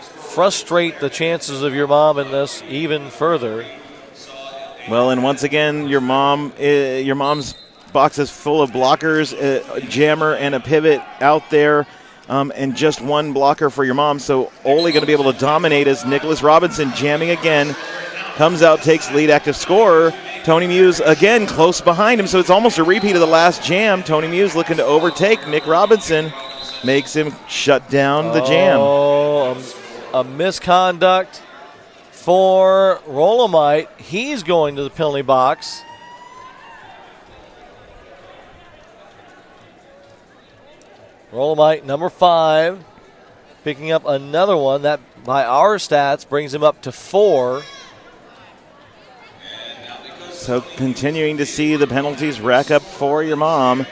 frustrate the chances of your mom in this even further. Well, and once again, your mom's box is full of blockers, a jammer, and a pivot out there, and just 1 blocker for your mom. So Ole going to be able to dominate as Nicholas Robinson jamming again. Comes out, takes lead active scorer. Tony Muse again close behind him, so it's almost a repeat of the last jam. Tony Muse looking to overtake Nick Robinson. Makes him shut down the jam. Oh, a misconduct for Rolomite. He's going to the penalty box. Rolomite, number 5, picking up another one. That, by our stats, brings him up to 4. So continuing to see the penalties rack up for your mom.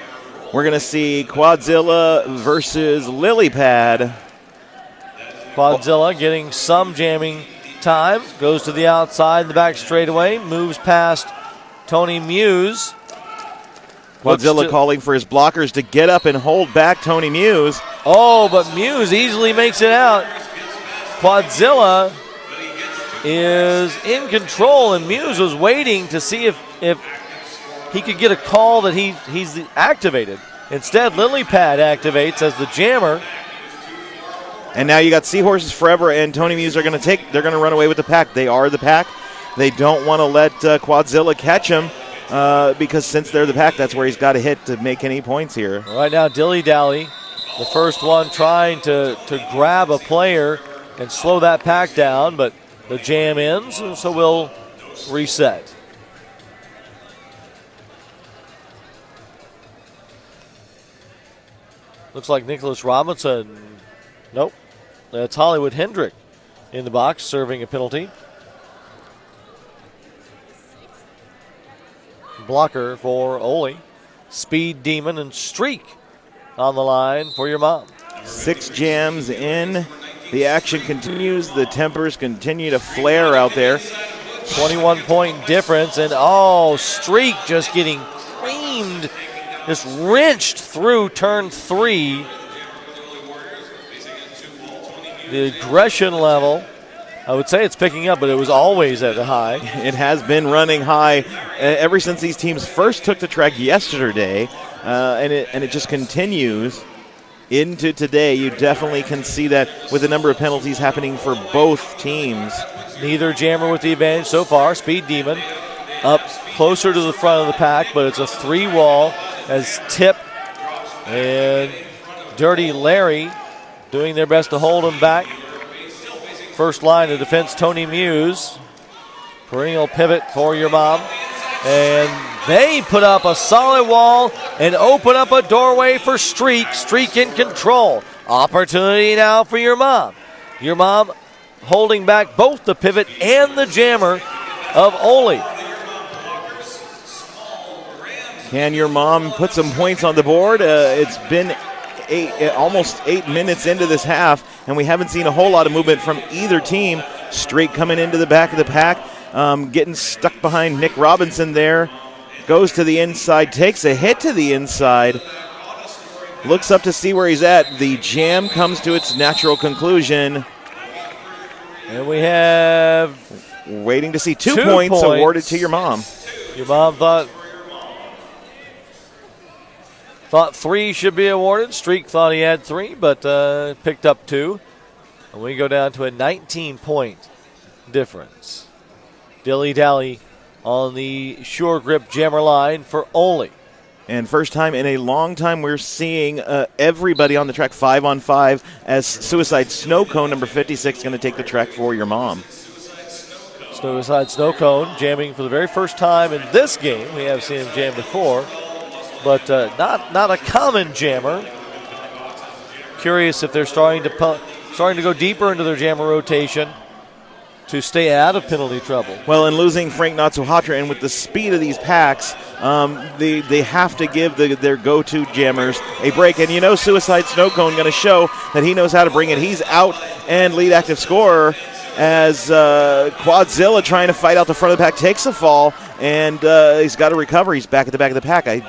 We're going to see Quadzilla versus Lilypad. Quadzilla getting some jamming time. Goes to the outside in the back straightaway. Moves past Tony Muse. Quadzilla calling for his blockers to get up and hold back Tony Muse. Oh, but Muse easily makes it out. Quadzilla is in control, and Muse was waiting to see if he could get a call that he's activated. Instead, Lilypad activates as the jammer. And now you got Seahorses Forever and Tony Muse they're going to run away with the pack. They are the pack. They don't want to let Quadzilla catch him because since they're the pack, that's where he's got to hit to make any points here. Right now, Dilly Dally, the first one trying to grab a player and slow that pack down, but the jam ends, so we'll reset. Looks like Nicholas Robinson. Nope. That's Hollywood Hendrick in the box serving a penalty. Blocker for Ole. Speed Demon and Streak on the line for your mom. 6 jams in. The action continues. The tempers continue to flare out there. 21-point difference, and Streak just getting creamed, just wrenched through turn 3. The aggression level, I would say it's picking up, but it was always at a high. It has been running high ever since these teams first took the track yesterday, and it just continues into today. You definitely can see that with the number of penalties happening for both teams. Neither jammer with the advantage so far. Speed Demon up closer to the front of the pack, but it's a 3-wall as Tip and Dirty Larry doing their best to hold him back. First line of defense, Tony Muse. Perennial pivot for your mom. And They put up a solid wall and open up a doorway for Streak. Streak in control. Opportunity now for your mom. Your mom holding back both the pivot and the jammer of Ole. Can your mom put some points on the board? It's been almost 8 minutes into this half, and we haven't seen a whole lot of movement from either team. Streak coming into the back of the pack, getting stuck behind Nick Robinson there. Goes to the inside, takes a hit to the inside, looks up to see where he's at. The jam comes to its natural conclusion. And we have... Waiting to see two points awarded to your mom. Your mom thought 3 should be awarded. Streak thought he had 3, but picked up 2. And we go down to a 19-point difference. Dilly-dally on the Sure Grip jammer line for Ole. And first time in a long time we're seeing everybody on the track 5-on-5 as Suicide Snow Cone number 56 going to take the track for your mom. Suicide Snow Cone jamming for the very first time in this game. We have seen him jam before, but not a common jammer. Curious if they're starting to go deeper into their jammer rotation to stay out of penalty trouble. Well, and losing Frank Natsuhatra, and with the speed of these packs, they have to give their go-to jammers a break. And you know, Suicide Snow Cone going to show that he knows how to bring it. He's out and lead active scorer as Quadzilla trying to fight out the front of the pack takes a fall, and he's got to recover. He's back at the back of the pack. I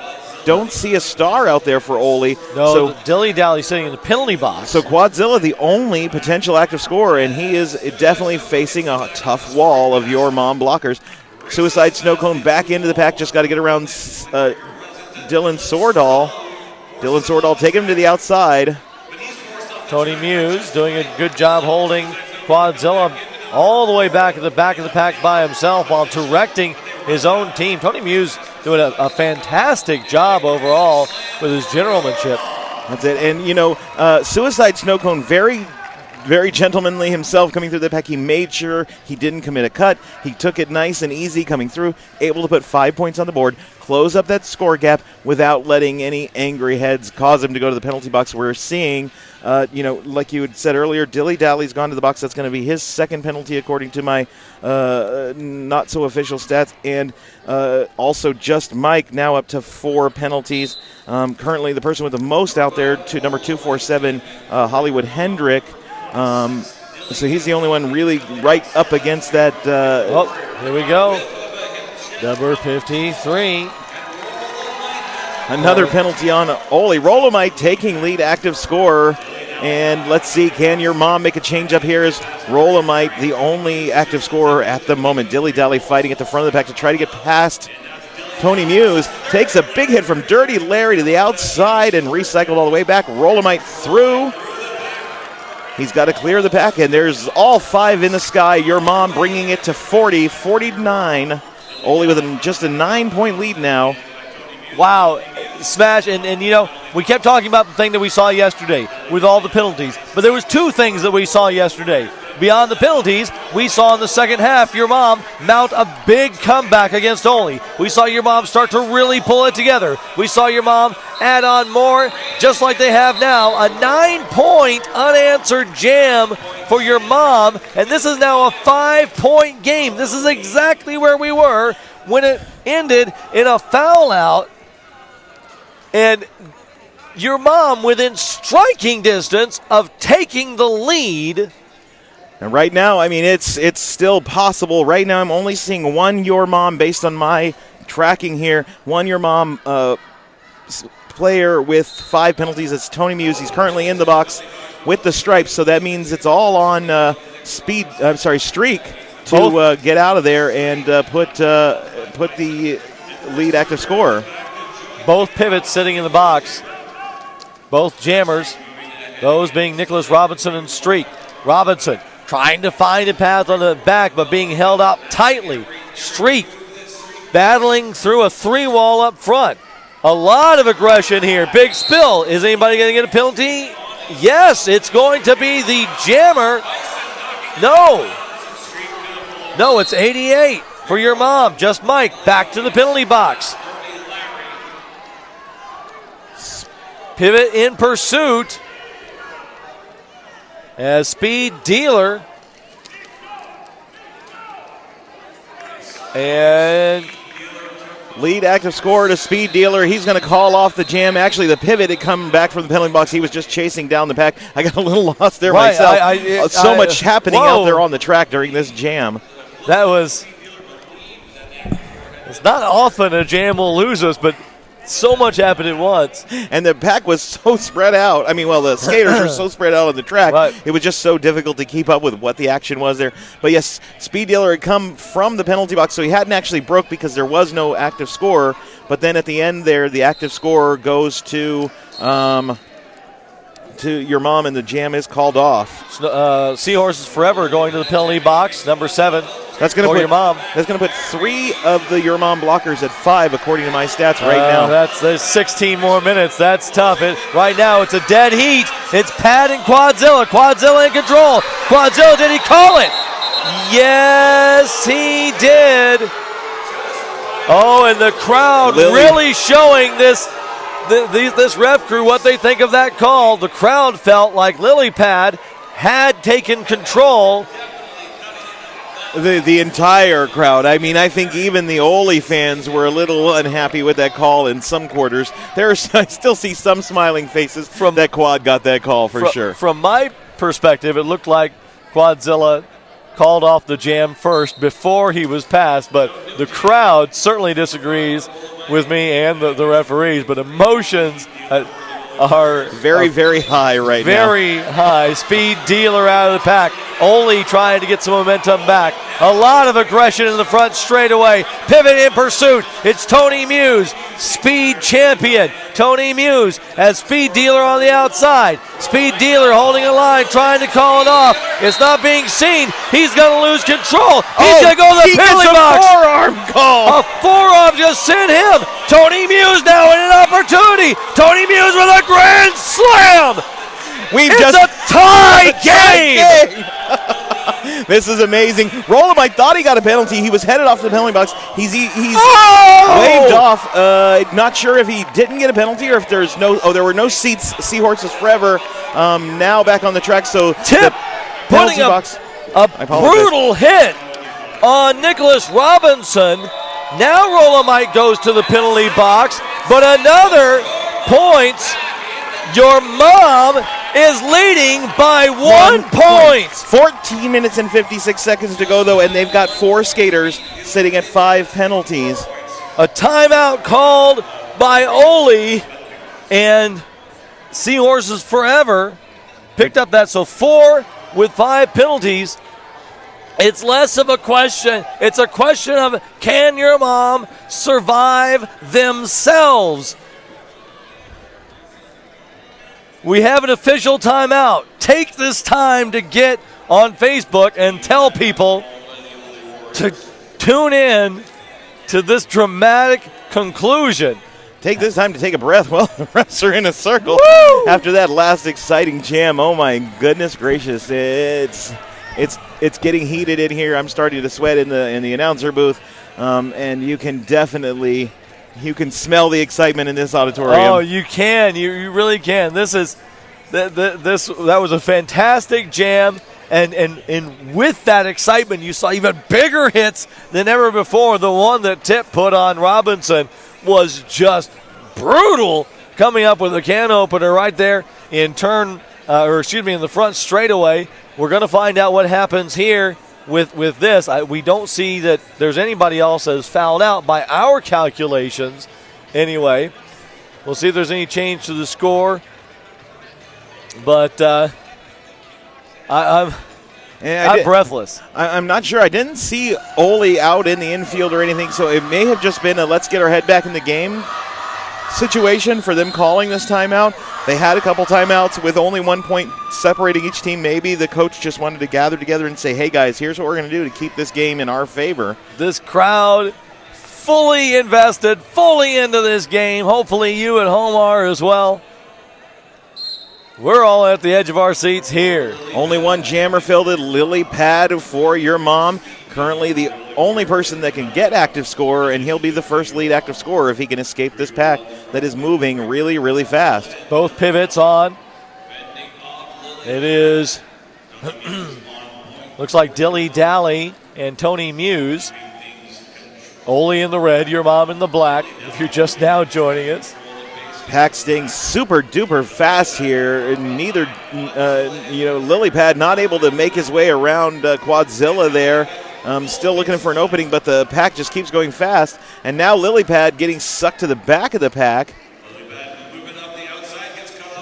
don't see a star out there for Ole. No, so Dilly-dally sitting in the penalty box. So Quadzilla, the only potential active scorer, and he is definitely facing a tough wall of your mom blockers. Suicide Snow Cone back into the pack, just got to get around Dylan Sordahl. Dylan Sordahl taking him to the outside. Tony Muse doing a good job holding Quadzilla all the way back at the back of the pack by himself while directing his own team. Tony Muse doing a fantastic job overall with his generalmanship. That's it. And, you know, Suicide Snow Cone, very, very gentlemanly himself coming through the pack. He made sure he didn't commit a cut. He took it nice and easy coming through, able to put 5 points on the board, close up that score gap without letting any angry heads cause him to go to the penalty box. We're seeing, like you had said earlier, Dilly-dally's gone to the box. That's going to be his second penalty according to my not-so-official stats. And also just Mike now up to 4 penalties. Currently the person with the most out there to number 247, Hollywood Hendrick. So he's the only one really right up against that. Here we go. Number 53. Another penalty on Ole. Rolomite taking lead active scorer. And let's see, can your mom make a change up here? Is Rolomite the only active scorer at the moment? Dilly-dally fighting at the front of the pack to try to get past Tony Muse. Takes a big hit from Dirty Larry to the outside and recycled all the way back. Rolomite through. He's got to clear the pack, and there's all 5 in the sky. Your mom bringing it to 40-49. Ole with just a 9-point lead now. Wow, Smash, and you know, we kept talking about the thing that we saw yesterday with all the penalties, but there was 2 things that we saw yesterday. Beyond the penalties, we saw in the second half your mom mount a big comeback against Ole. We saw your mom start to really pull it together. We saw your mom add on more, just like they have now. A 9-point unanswered jam for your mom, and this is now a 5-point game. This is exactly where we were when it ended in a foul out. And your mom within striking distance of taking the lead. And right now, I mean, it's still possible. Right now, I'm only seeing one your mom based on my tracking here. One your mom player with 5 penalties. It's Tony Muse. He's currently in the box with the stripes, so that means it's all on Streak to get out of there and put the lead active scorer. Both pivots sitting in the box. Both jammers. Those being Nicholas Robinson and Streak. Robinson trying to find a path on the back, but being held up tightly. Streak battling through a 3-wall up front. A lot of aggression here. Big spill. Is anybody going to get a penalty? Yes, it's going to be the jammer. No, it's 88 for your mom. Just Mike back to the penalty box. Pivot in pursuit as Speed Dealer. And lead active scorer to Speed Dealer. He's going to call off the jam. Actually, the pivot had come back from the penalty box. He was just chasing down the pack. I got a little lost there myself. So much happening out there on the track during this jam. That was... It's not often a jam will lose us, but so much happened at once. And the pack was so spread out. I mean, well, the skaters were so spread out on the track. Right. It was just so difficult to keep up with what the action was there. But yes, Speed Dealer had come from the penalty box, so he hadn't actually broke because there was no active scorer. But then at the end there, the active scorer goes to your mom, and the jam is called off. Seahorses Forever going to the penalty box, number 7. That's going to put your mom. That's going to put 3 of the your mom blockers at 5, according to my stats right now. There's 16 more minutes. That's tough. Right now, it's a dead heat. It's Pat and Quadzilla. Quadzilla in control. Quadzilla, did he call it? Yes, he did. Oh, and the crowd really showing this ref crew what they think of that call. The crowd felt like Lily Pad had taken control. The entire crowd. I mean, I think even the Ole fans were a little unhappy with that call in some quarters. I still see some smiling faces from that Quad got that call for sure. From my perspective, it looked like Quadzilla called off the jam first before he was passed, but the crowd certainly disagrees with me and the referees, but emotions are very, very high right now. Very high. Speed Dealer out of the pack. Ole trying to get some momentum back. A lot of aggression in the front straightaway. Pivot in pursuit. It's Tony Muse, speed champion. Tony Muse as Speed Dealer on the outside. Speed Dealer holding a line, trying to call it off. It's not being seen. He's going to lose control. He's going to go to the penalty box. Forearm call. A forearm just sent him. Tony Muse now in an opportunity. Tony Muse with a grand slam. It's a tie game. This is amazing. Rolomite thought he got a penalty. He was headed off the penalty box. He's waved off. Not sure if he didn't get a penalty or if there were no seats. Seahorses Forever now back on the track. So Tip putting a brutal hit on Nicholas Robinson. Now Rolomite goes to the penalty box, but another points. Your mom is leading by 1 point. 14 minutes and 56 seconds to go, though, and they've got 4 skaters sitting at 5 penalties. A timeout called by Ole, and Seahorses Forever picked up that. So 4 with 5 penalties. It's less of a question. It's a question of, can your mom survive themselves? We have an official timeout. Take this time to get on Facebook and tell people to tune in to this dramatic conclusion. Take this time to take a breath. Well, the refs are in a circle. Woo! After that last exciting jam. Oh my goodness gracious! It's getting heated in here. I'm starting to sweat in the announcer booth, and you can definitely. You can smell the excitement in this auditorium. Oh, you can. You really can. That was a fantastic jam, and with that excitement, you saw even bigger hits than ever before. The one that Tip put on Robinson was just brutal, coming up with a can opener right there in in the front straightaway. We're going to find out what happens here. With this, we don't see that there's anybody else that's fouled out by our calculations. Anyway, we'll see if there's any change to the score. But I'm breathless. I'm not sure. I didn't see Ole out in the infield or anything, so it may have just been a let's get our head back in the game situation for them calling this timeout. They had a couple timeouts with only 1 point separating each team. Maybe the coach just wanted to gather together and say, hey, guys, here's what we're going to do to keep this game in our favor. This crowd fully invested, fully into this game. Hopefully you at home are as well. We're all at the edge of our seats here. Only one jammer filled it. Lily Pad for your mom. currently the only person that can get active score, and he'll be the first lead active scorer if he can escape this pack that is moving really, really fast. Both pivots on. It is, looks like Dilly Dally and Tony Muse. Ole in the red, your mom in the black, if you're just now joining us. Pack staying super duper fast here. Neither, Lily Pad not able to make his way around Quadzilla there. Still looking for an opening, but the pack just keeps going fast. And now Lily Pad getting sucked to the back of the pack.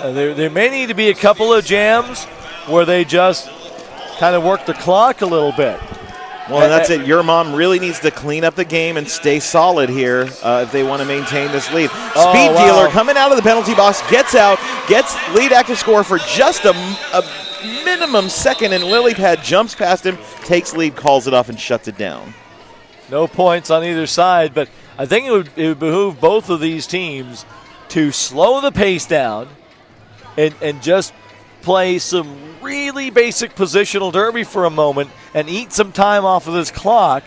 There may need to be a couple of jams where they just kind of work the clock a little bit. Well, and that's it. Your mom really needs to clean up the game and stay solid here if they want to maintain this lead. Speed Dealer coming out of the penalty box, gets out, gets lead active score for just a minimum second, and Lily Pad jumps past him, takes lead, calls it off, and shuts it down. No points on either side, but I think it would behoove both of these teams to slow the pace down and just play some really basic positional derby for a moment and eat some time off of this clock.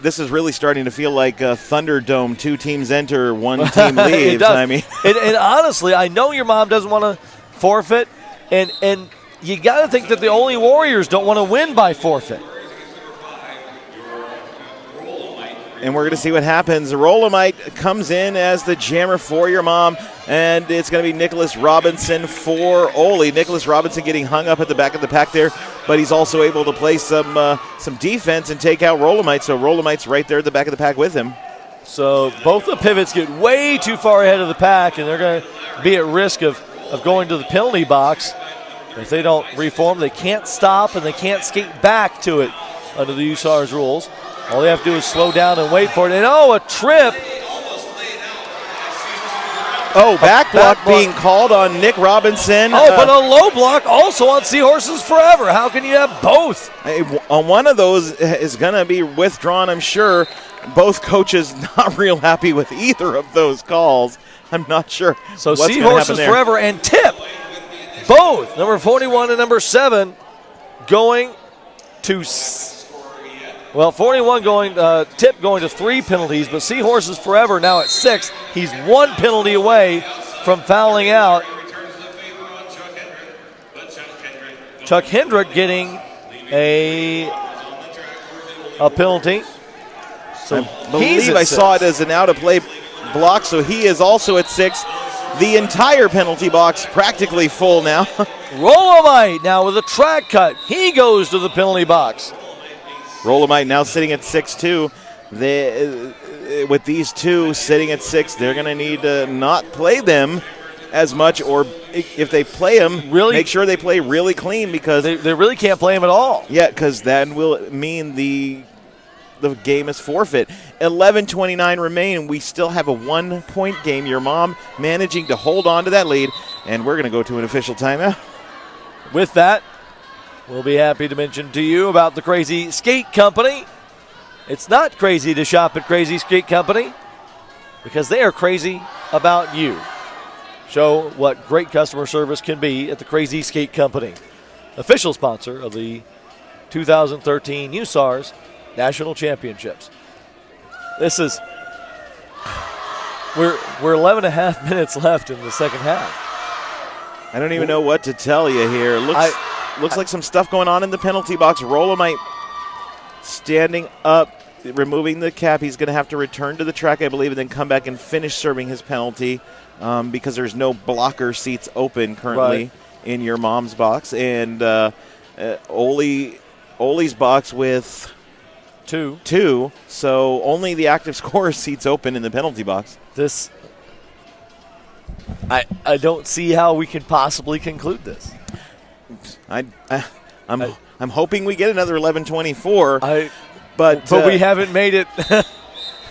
This is really starting to feel like Thunderdome. 2 teams enter, 1 team leaves. I mean, and honestly, I know your mom doesn't want to forfeit, and you got to think that the only Warriors don't want to win by forfeit. And we're going to see what happens. Rolomite comes in as the jammer for your mom, and it's going to be Nicholas Robinson for Ole. Nicholas Robinson getting hung up at the back of the pack there, but he's also able to play some defense and take out Rolomite. So Rolomite's right there at the back of the pack with him. So both the pivots get way too far ahead of the pack, and they're going to be at risk of going to the penalty box. If they don't reform, they can't stop and they can't skate back to it under the USARS rules. All they have to do is slow down and wait for it. And a trip. Back block being called on Nick Robinson. But a low block also on Seahorses Forever. How can you have both? One of those is going to be withdrawn, I'm sure. Both coaches not real happy with either of those calls. I'm not sure. So Seahorses Forever and Tip, both, number 41 and number 7, going to 41 going, Tip going to 3 penalties, but Seahorses Forever now at 6. He's 1 penalty away from fouling out. Chuck Hendrick getting a penalty. So I believe I saw it as an out-of-play block, so he is also at 6. The entire penalty box practically full now. Rolomite now with a track cut. He goes to the penalty box. Rolomite now sitting at 6-2. With these 2 sitting at 6, they're going to need to not play them as much, or if they play them, make sure they play really clean, because they really can't play them at all. Yeah, because that will mean the game is forfeit. 11:29 remain. We still have a 1-point game. Your mom managing to hold on to that lead, and we're going to go to an official timeout. With that, we'll be happy to mention to you about the Crazy Skate Company. It's not crazy to shop at Crazy Skate Company because they are crazy about you. Show what great customer service can be at the Crazy Skate Company, official sponsor of the 2013 USARS National Championships. We're 11 and a half minutes left in the second half. I don't even know what to tell you here. Looks like some stuff going on in the penalty box. Rolomite standing up, removing the cap. He's going to have to return to the track, I believe, and then come back and finish serving his penalty because there's no blocker seats open currently in your mom's box. And Ole's box with 2. So only the active scorer seats open in the penalty box. I don't see how we can possibly conclude this. I'm hoping we get another 11:24. But we haven't made it.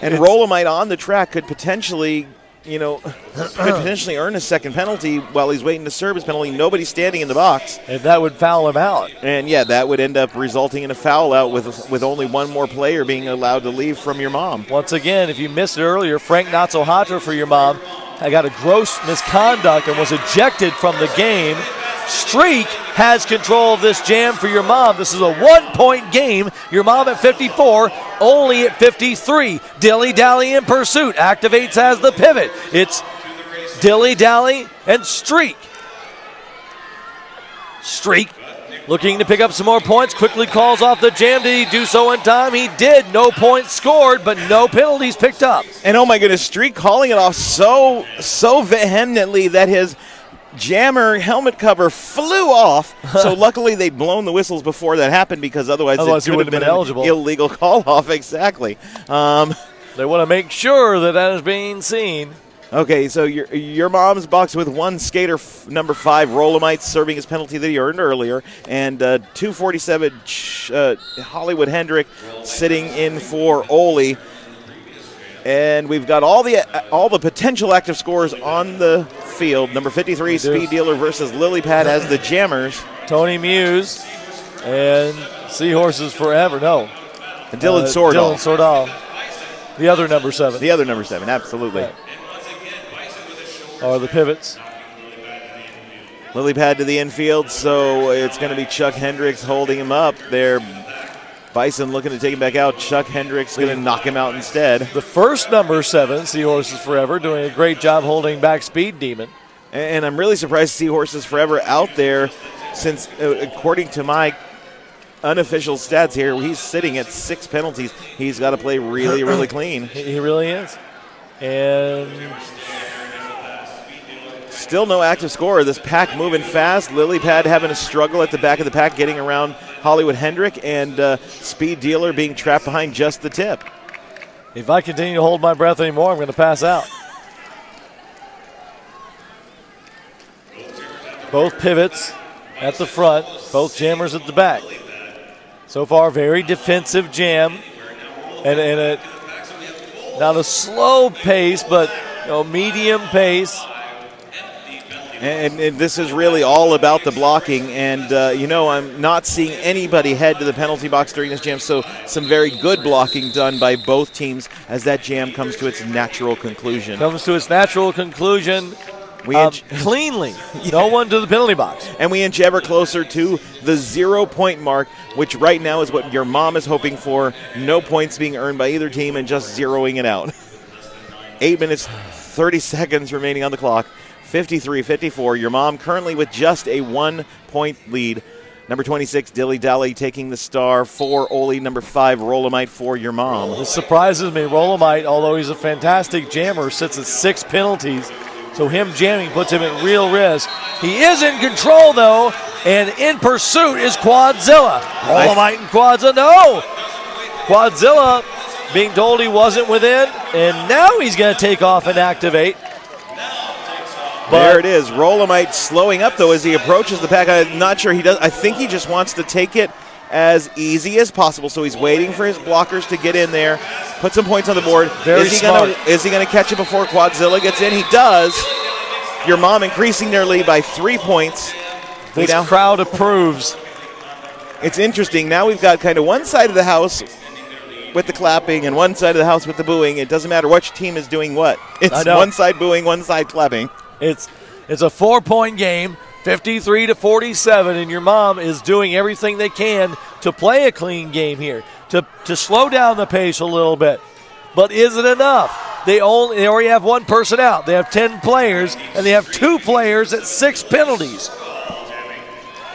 And Rolomite on the track could potentially earn a second penalty while he's waiting to serve his penalty. Nobody's standing in the box. And that would foul him out. And, that would end up resulting in a foul out with only one more player being allowed to leave from your mom. Once again, if you missed it earlier, Frank Natsuhata for your mom got a gross misconduct and was ejected from the game Streak has control of this jam for your mom. This is a 1-point game. Your mom at 54, Ole at 53. Dilly Dally in pursuit. Activates as the pivot. It's Dilly Dally and Streak. Streak looking to pick up some more points. Quickly calls off the jam. Did he do so in time? He did. No points scored, but no penalties picked up. And oh my goodness, Streak calling it off so vehemently that his jammer helmet cover flew off. So luckily they'd blown the whistles before that happened, because otherwise it he could would have been eligible. An illegal call off. Exactly. They want to make sure that is being seen. Okay, so your mom's box with one skater, number 5, Rolomite, serving his penalty that he earned earlier, and 247 Hollywood Hendrick sitting in for Ole. And we've got all the potential active scores on the field. Number 53, Speed Dealer versus Lily Pad as the Jammers. Tony Muse and Seahorses Forever. No. And Dylan Sordahl. Dylan Sordahl. The other number 7. The other number 7, absolutely. Yeah. Are the pivots. Lily Pad to the infield, so it's going to be Chuck Hendricks holding him up there. Bison looking to take him back out. Chuck Hendricks going to knock him out instead. The first number 7, Seahorses Forever, doing a great job holding back Speed Demon. And I'm really surprised to see Horses Forever out there, since according to my unofficial stats here, he's sitting at 6 penalties. He's got to play really, really clean. He really is. And still no active scorer. This pack moving fast. Lily Pad having a struggle at the back of the pack, getting around Hollywood Hendrick, and Speed Dealer being trapped behind just the tip. If I continue to hold my breath anymore, I'm going to pass out. Both pivots at the front, both jammers at the back. So far, very defensive jam, and not a slow pace, but medium pace. And this is really all about the blocking. And, I'm not seeing anybody head to the penalty box during this jam. So some very good blocking done by both teams as that jam comes to its natural conclusion. Cleanly. Yeah. No one to the penalty box. And we inch ever closer to the 0-point mark, which right now is what your mom is hoping for. No points being earned by either team and just zeroing it out. 8 minutes, 30 seconds remaining on the clock. 53-54. Your mom currently with just a 1-point lead. Number 26, Dilly Dally taking the star for Ole. Number 5, Rolomite for your mom. This surprises me. Rolomite, although he's a fantastic jammer, sits at 6 penalties. So him jamming puts him at real risk. He is in control, though, and in pursuit is Quadzilla. Rolomite and Quadzilla, no! Quadzilla being told he wasn't within, and now he's going to take off and activate. There it is. Rolomite slowing up, though, as he approaches the pack. I'm not sure he does. I think he just wants to take it as easy as possible. So he's waiting for his blockers to get in there, put some points on the board. Very smart. Is he going to catch it before Quadzilla gets in? He does. Your mom increasing their lead by 3 points. This crowd approves. It's interesting. Now we've got kind of one side of the house with the clapping and one side of the house with the booing. It doesn't matter which team is doing what. It's one side booing, one side clapping. It's a 4-point game, 53-47, and your mom is doing everything they can to play a clean game here, to slow down the pace a little bit. But is it enough? They already have one person out. They have 10 players, and they have 2 players at 6 penalties.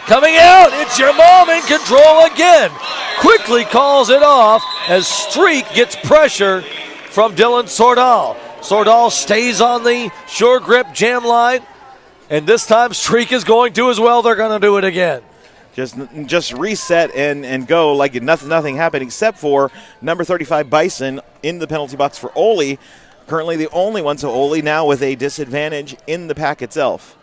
Coming out, it's your mom in control again. Quickly calls it off as Streak gets pressure from Dylan Sordahl. Sordahl stays on the sure grip jam line, and this time Streak is going to as well. They're going to do it again. Just reset and go like nothing happened, except for number 35 Bison in the penalty box for Ole. Currently the only one, so Ole now with a disadvantage in the pack itself.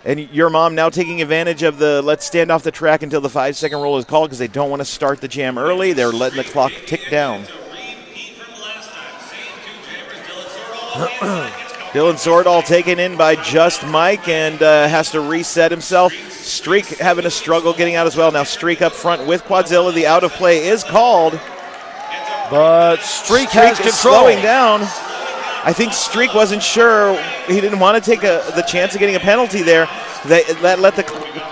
And your mom now taking advantage of the let's stand off the track until the 5-second rule is called, because they don't want to start the jam early. They're letting the clock tick down. Dylan Sordahl taken in by just Mike and has to reset himself. Streak having a struggle getting out as well. Now Streak up front with Quadzilla. The out of play is called. But Streak has control. Slowing down. I think Streak wasn't sure. He didn't want to take the chance of getting a penalty there. That let the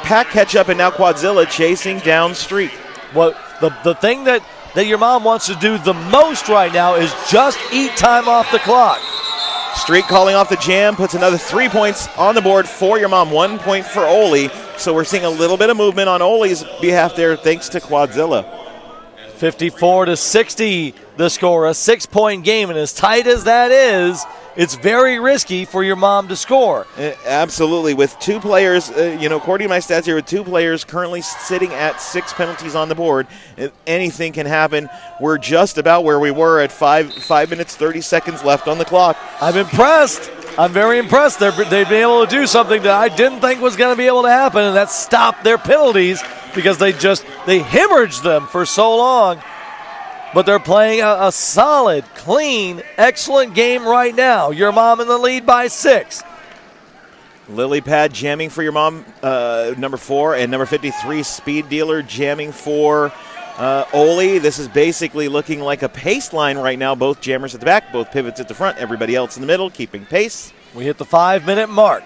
pack catch up, and now Quadzilla chasing down Streak. Well, the thing that your mom wants to do the most right now is just eat time off the clock. Streak calling off the jam, puts another 3 points on the board for your mom. 1 point for Ole. So we're seeing a little bit of movement on Ole's behalf there thanks to Quadzilla. 54-60 the score, a 6-point game, and as tight as that is, it's very risky for your mom to score. Absolutely. With 2 players, according to my stats here, with 2 players currently sitting at 6 penalties on the board, anything can happen. We're just about where we were at 5 minutes, 30 seconds left on the clock. I'm impressed. I'm very impressed. They've been able to do something that I didn't think was going to be able to happen, and that's stop their penalties because they hemorrhaged them for so long. But they're playing a solid, clean, excellent game right now. Your mom in the lead by 6. Lily Pad jamming for your mom, number 4, and number 53, Speed Dealer jamming for Ole. This is basically looking like a pace line right now. Both jammers at the back, both pivots at the front, everybody else in the middle, keeping pace. We hit the 5-minute mark.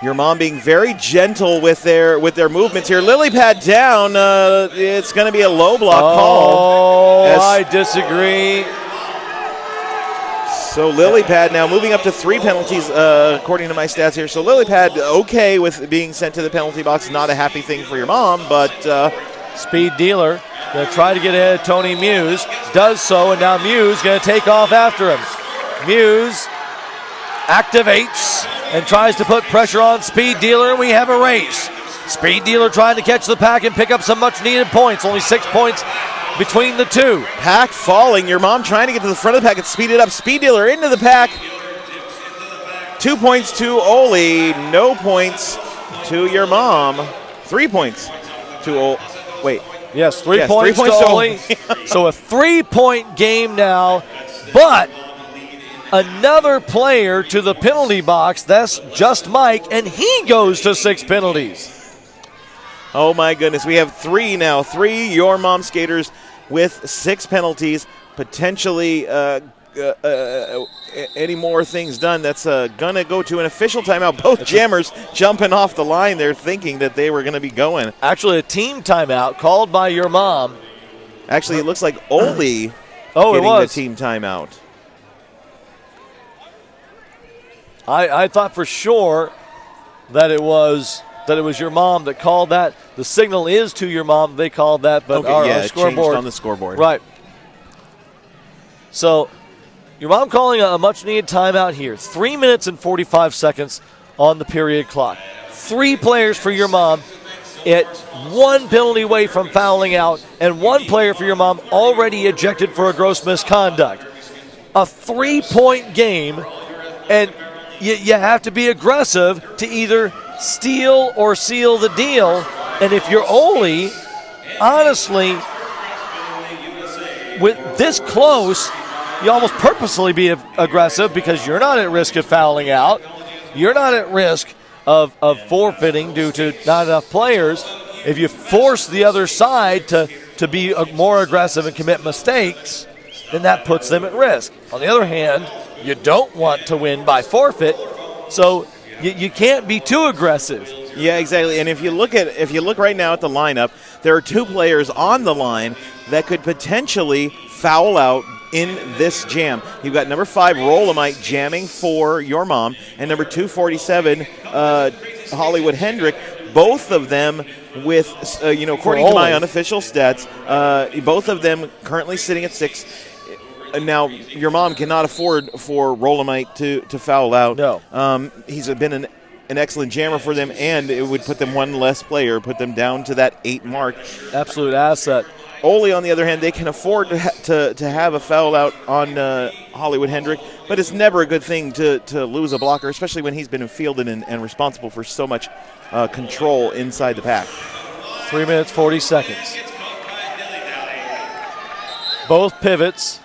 Your mom being very gentle with their movements here. Lily Pad down. It's going to be a low block call. Oh, I disagree. So Lily Pad now moving up to 3 penalties, according to my stats here. So Lily Pad okay with being sent to the penalty box. Not a happy thing for your mom, but Speed Dealer going to try to get ahead of Tony Muse. Does so, and now Muse going to take off after him. Muse activates and tries to put pressure on Speed Dealer, and we have a race. Speed Dealer trying to catch the pack and pick up some much-needed points. Only 6 points between the 2. Pack falling. Your mom trying to get to the front of the pack and speed it up. Speed Dealer into the pack. 2 points to Ole. No points to your mom. 3 points to Ole. Wait. Yes, 3 points to Ole. So a 3-point game now, but another player to the penalty box. That's just Mike, and he goes to 6 penalties. Oh, my goodness. We have 3 now. 3 Your Mom skaters with 6 penalties. Potentially any more things done. That's going to go to an official timeout. Both jammers jumping off the line there thinking that they were going to be going. Actually, a team timeout called by your mom. Actually, it looks like Ole getting the team timeout. I thought for sure that it was your mom that called that. The signal is to your mom. They called that, but our scoreboard changed on the scoreboard. Right. So your mom calling a much-needed timeout here. 3 minutes and 45 seconds on the period clock. 3 players for your mom at 1 penalty away from fouling out, and 1 player for your mom already ejected for a gross misconduct. A 3-point game, and you have to be aggressive to either steal or seal the deal. And if you're Ole, honestly, with this close, you almost purposely be aggressive because you're not at risk of fouling out. You're not at risk of forfeiting due to not enough players. If you force the other side to be more aggressive and commit mistakes, then that puts them at risk. On the other hand, you don't want to win by forfeit, so you can't be too aggressive. Yeah, exactly. And if you look right now at the lineup, there are 2 players on the line that could potentially foul out in this jam. You've got number 5, Rolomite, jamming for your mom, and number 247, Hollywood Hendrick. Both of them with, according to my unofficial stats, both of them currently sitting at 6. Now, your mom cannot afford for Rolomite to foul out. No. He's been an excellent jammer for them, and it would put them 1 less player, put them down to that 8 mark. Absolute asset. Ole, on the other hand, they can afford to have a foul out on Hollywood Hendrick, but it's never a good thing to lose a blocker, especially when he's been fielded and responsible for so much control inside the pack. 3 minutes, 40 seconds. Both pivots.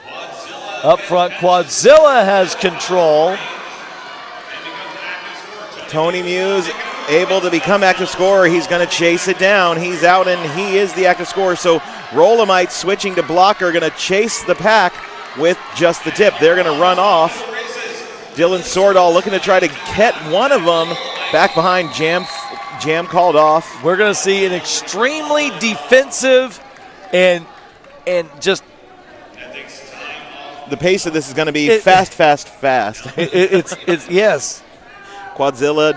Up front, Quadzilla has control. Tony Muse able to become active scorer. He's going to chase it down. He's out, and he is the active scorer. So Rolomite switching to blocker, going to chase the pack with just the tip. They're going to run off. Dylan Sordahl looking to try to get one of them back behind. Jam called off. We're going to see an extremely defensive and just the pace of this is going to be fast. It's yes. Quadzilla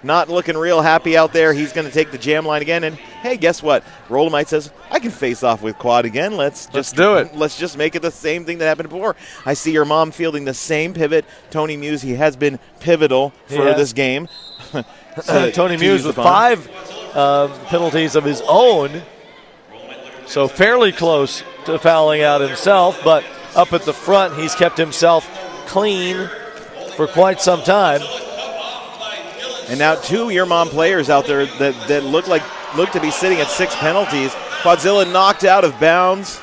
not looking real happy out there. He's going to take the jam line again. And hey, guess what? Rolomite says, I can face off with Quad again. Let's do it. Let's just make it the same thing that happened before. I see your mom fielding the same pivot. Tony Muse, he has been pivotal for this game. Tony Muse with 5 penalties of his own. So fairly close to fouling out himself. But up at the front, he's kept himself clean for quite some time. And now 2 your mom players out there that look to be sitting at 6 penalties. Quadzilla knocked out of bounds.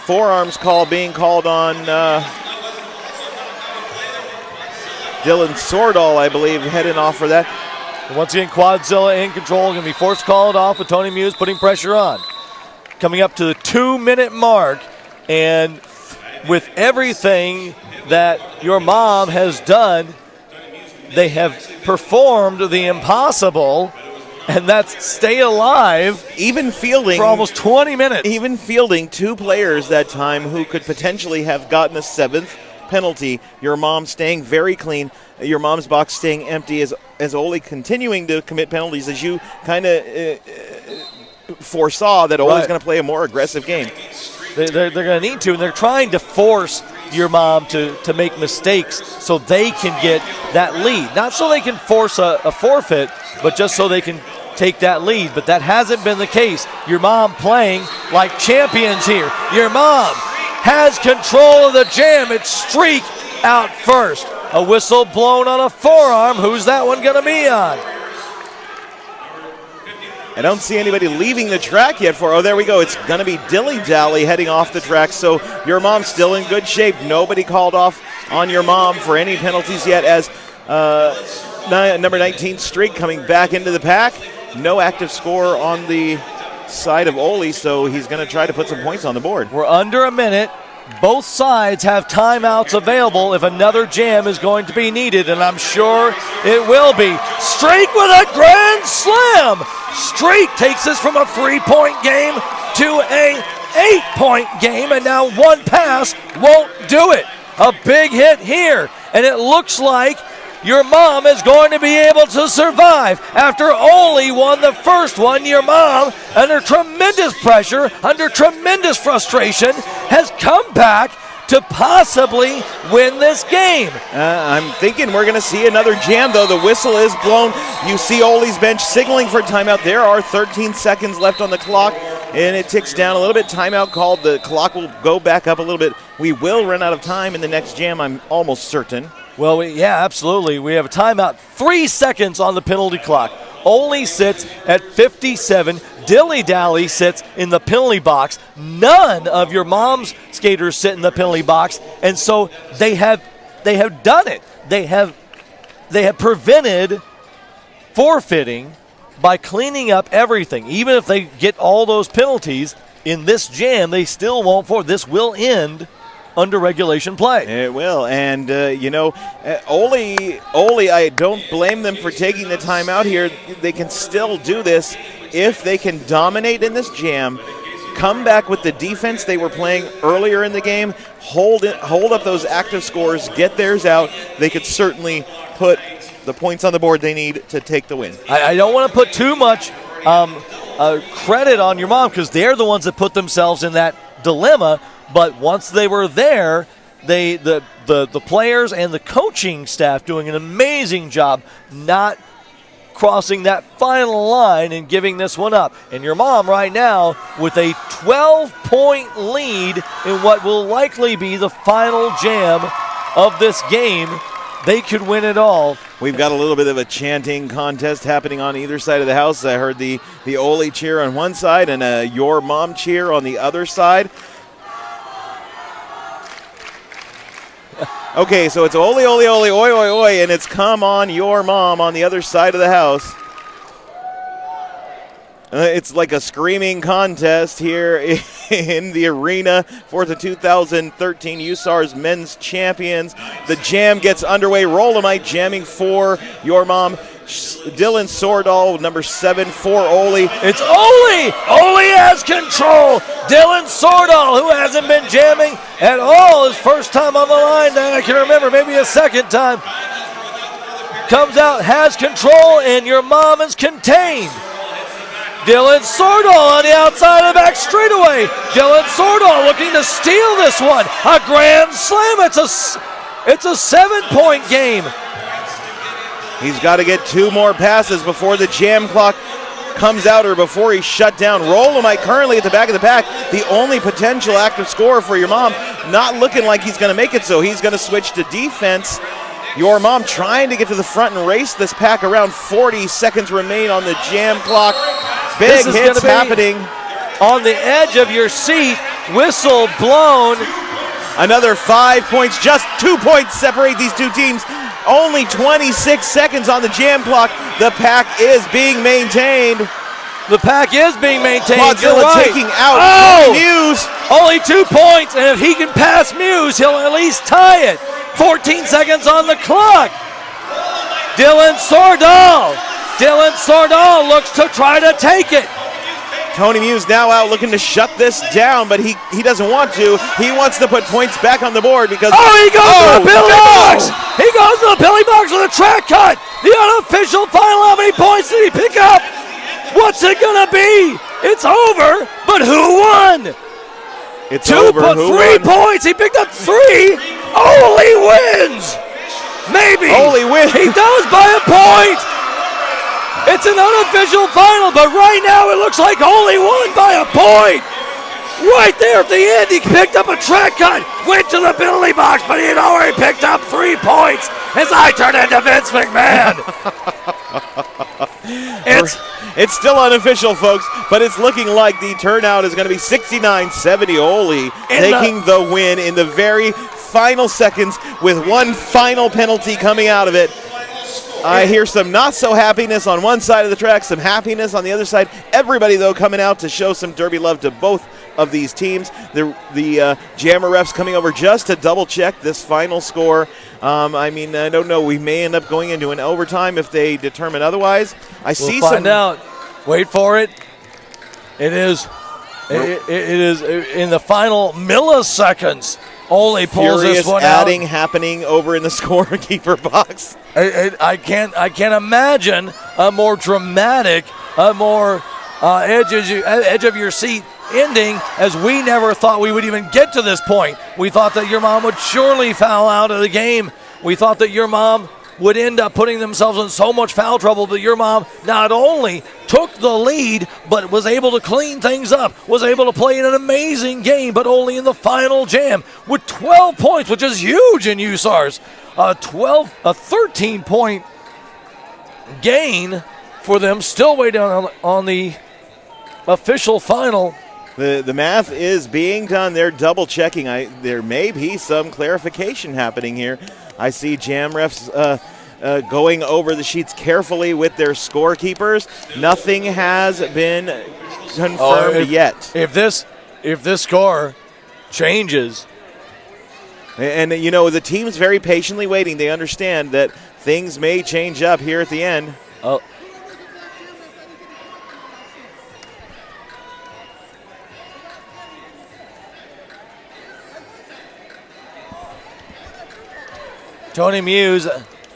Forearms call being called on Dylan Sordahl, I believe, heading off for that. Once again, Quadzilla in control. Going to be forced called off with Tony Muse putting pressure on. Coming up to the 2-minute mark, and with everything that your mom has done, they have performed the impossible, and that's stay alive. Even fielding for almost 20 minutes. Even fielding 2 players that time who could potentially have gotten a 7th penalty. Your mom staying very clean. Your mom's box staying empty as Ole continuing to commit penalties as you kind of foresaw that Ole's going to play a more aggressive game. They're going to need to, and they're trying to force your mom to make mistakes so they can get that lead. Not so they can force a forfeit, but just so they can take that lead. But that hasn't been the case. Your mom playing like champions here. Your mom has control of the jam. It's Streak out first. A whistle blown on a forearm. Who's that one going to be on? I don't see anybody leaving the track yet there we go. It's going to be Dilly Dally heading off the track. So your mom's still in good shape. Nobody called off on your mom for any penalties yet as number 19 Streak coming back into the pack. No active score on the side of Ole, so he's going to try to put some points on the board. We're under a minute. Both sides have timeouts available if another jam is going to be needed, and I'm sure it will be. Streak with a grand slam. Streak takes us from a 3-point game to a 8-point game, and now one pass won't do it. A big hit here, and it looks like your mom is going to be able to survive. After Ole won the first one, your mom, under tremendous pressure, under tremendous frustration, has come back to possibly win this game. I'm thinking we're going to see another jam, though. The whistle is blown. You see Ole's bench signaling for timeout. There are 13 seconds left on the clock, and it ticks down a little bit. Timeout called. The clock will go back up a little bit. We will run out of time in the next jam, I'm almost certain. Well, yeah, absolutely. We have a timeout. 3 seconds on the penalty clock. Ole sits at 57. Dilly Dally sits in the penalty box. None of your mom's skaters sit in the penalty box, and so they have done it. They have prevented forfeiting by cleaning up everything. Even if they get all those penalties in this jam, they still won't forfeit. This will end under regulation play. It will, and Ole, I don't blame them for taking the time out here. They can still do this if they can dominate in this jam, come back with the defense they were playing earlier in the game, hold up those active scores, get theirs out. They could certainly put the points on the board they need to take the win. I don't want to put too much credit on your mom because they're the ones that put themselves in that dilemma. But once they were there, the players and the coaching staff doing an amazing job not crossing that final line and giving this one up. And your mom right now with a 12-point lead in what will likely be the final jam of this game. They could win it all. We've got a little bit of a chanting contest happening on either side of the house. I heard the Ole cheer on one side and a your mom cheer on the other side. Okay, so it's Ole, Ole, Ole, oi, oi, oi, and it's come on your mom on the other side of the house. It's like a screaming contest here in the arena for the 2013 USARS Men's Champions. The jam gets underway. Rolomite jamming for your mom. Dylan Sordahl, number 7 for Ole. It's Ole! Ole has control. Dylan Sordahl, who hasn't been jamming at all, his first time on the line that I can remember, maybe a second time. Comes out, has control, and your mom is contained. Dylan Sordahl on the outside of the back straightaway. Dylan Sordahl looking to steal this one. A grand slam. It's a 7-point game. He's got to get 2 more passes before the jam clock comes out or before he's shut down. Rolomite currently at the back of the pack, the only potential active scorer for your mom. Not looking like he's going to make it, so he's going to switch to defense. Your mom trying to get to the front and race this pack around. 40 seconds remain on the jam clock. Big hits happening. On the edge of your seat, whistle blown. Another 5 points, just 2 points separate these two teams. Only 26 seconds on the jam clock. The pack is being maintained. The pack is being maintained. Quadzilla right. taking out Muse. Only 2 points, and if he can pass Muse, he'll at least tie it. 14 seconds on the clock. Dylan Sordahl. Dylan Sordahl looks to try to take it. Tony Muse now out looking to shut this down, but he doesn't want to. He wants to put points back on the board because... he goes to the Billy box! He goes to the Billy box with a track cut! The unofficial final, how many points did he pick up? What's it gonna be? It's over, but who won? It's over. Who 3 won? points, he picked up 3! Ole wins! Maybe! Ole wins! He does by a point! It's an unofficial final, but right now it looks like Ole won by a point. Right there at the end, he picked up a track cut, went to the penalty box, but he had already picked up 3 points as I turn into Vince McMahon. It's still unofficial, folks, but it's looking like the turnout is going to be 69-70. Ole taking the win in the very final seconds with one final penalty coming out of it. I hear some not so happiness on one side of the track, some happiness on the other side. Everybody, though, coming out to show some derby love to both of these teams. The Jammer refs coming over just to double-check this final score. I don't know. We may end up going into an overtime if they determine otherwise. We'll find out. Wait for it. It is in the final milliseconds. Ole pulls Furious this one adding out. happening over in the scorekeeper box. I can't imagine a more dramatic, a more edge of your seat ending, as we never thought we would even get to this point. We thought that your mom would surely foul out of the game. We thought that your mom would end up putting themselves in so much foul trouble, but your mom not only took the lead, but was able to clean things up, was able to play in an amazing game, but only in the final jam with 12 points, which is huge in USARS. A 13-point gain for them, still way down on the official final. The math is being done. They're double checking. There may be some clarification happening here. I see jam refs going over the sheets carefully with their scorekeepers. Nothing has been confirmed yet. If this score changes, and the team's very patiently waiting. They understand that things may change up here at the end. Oh. Tony Muse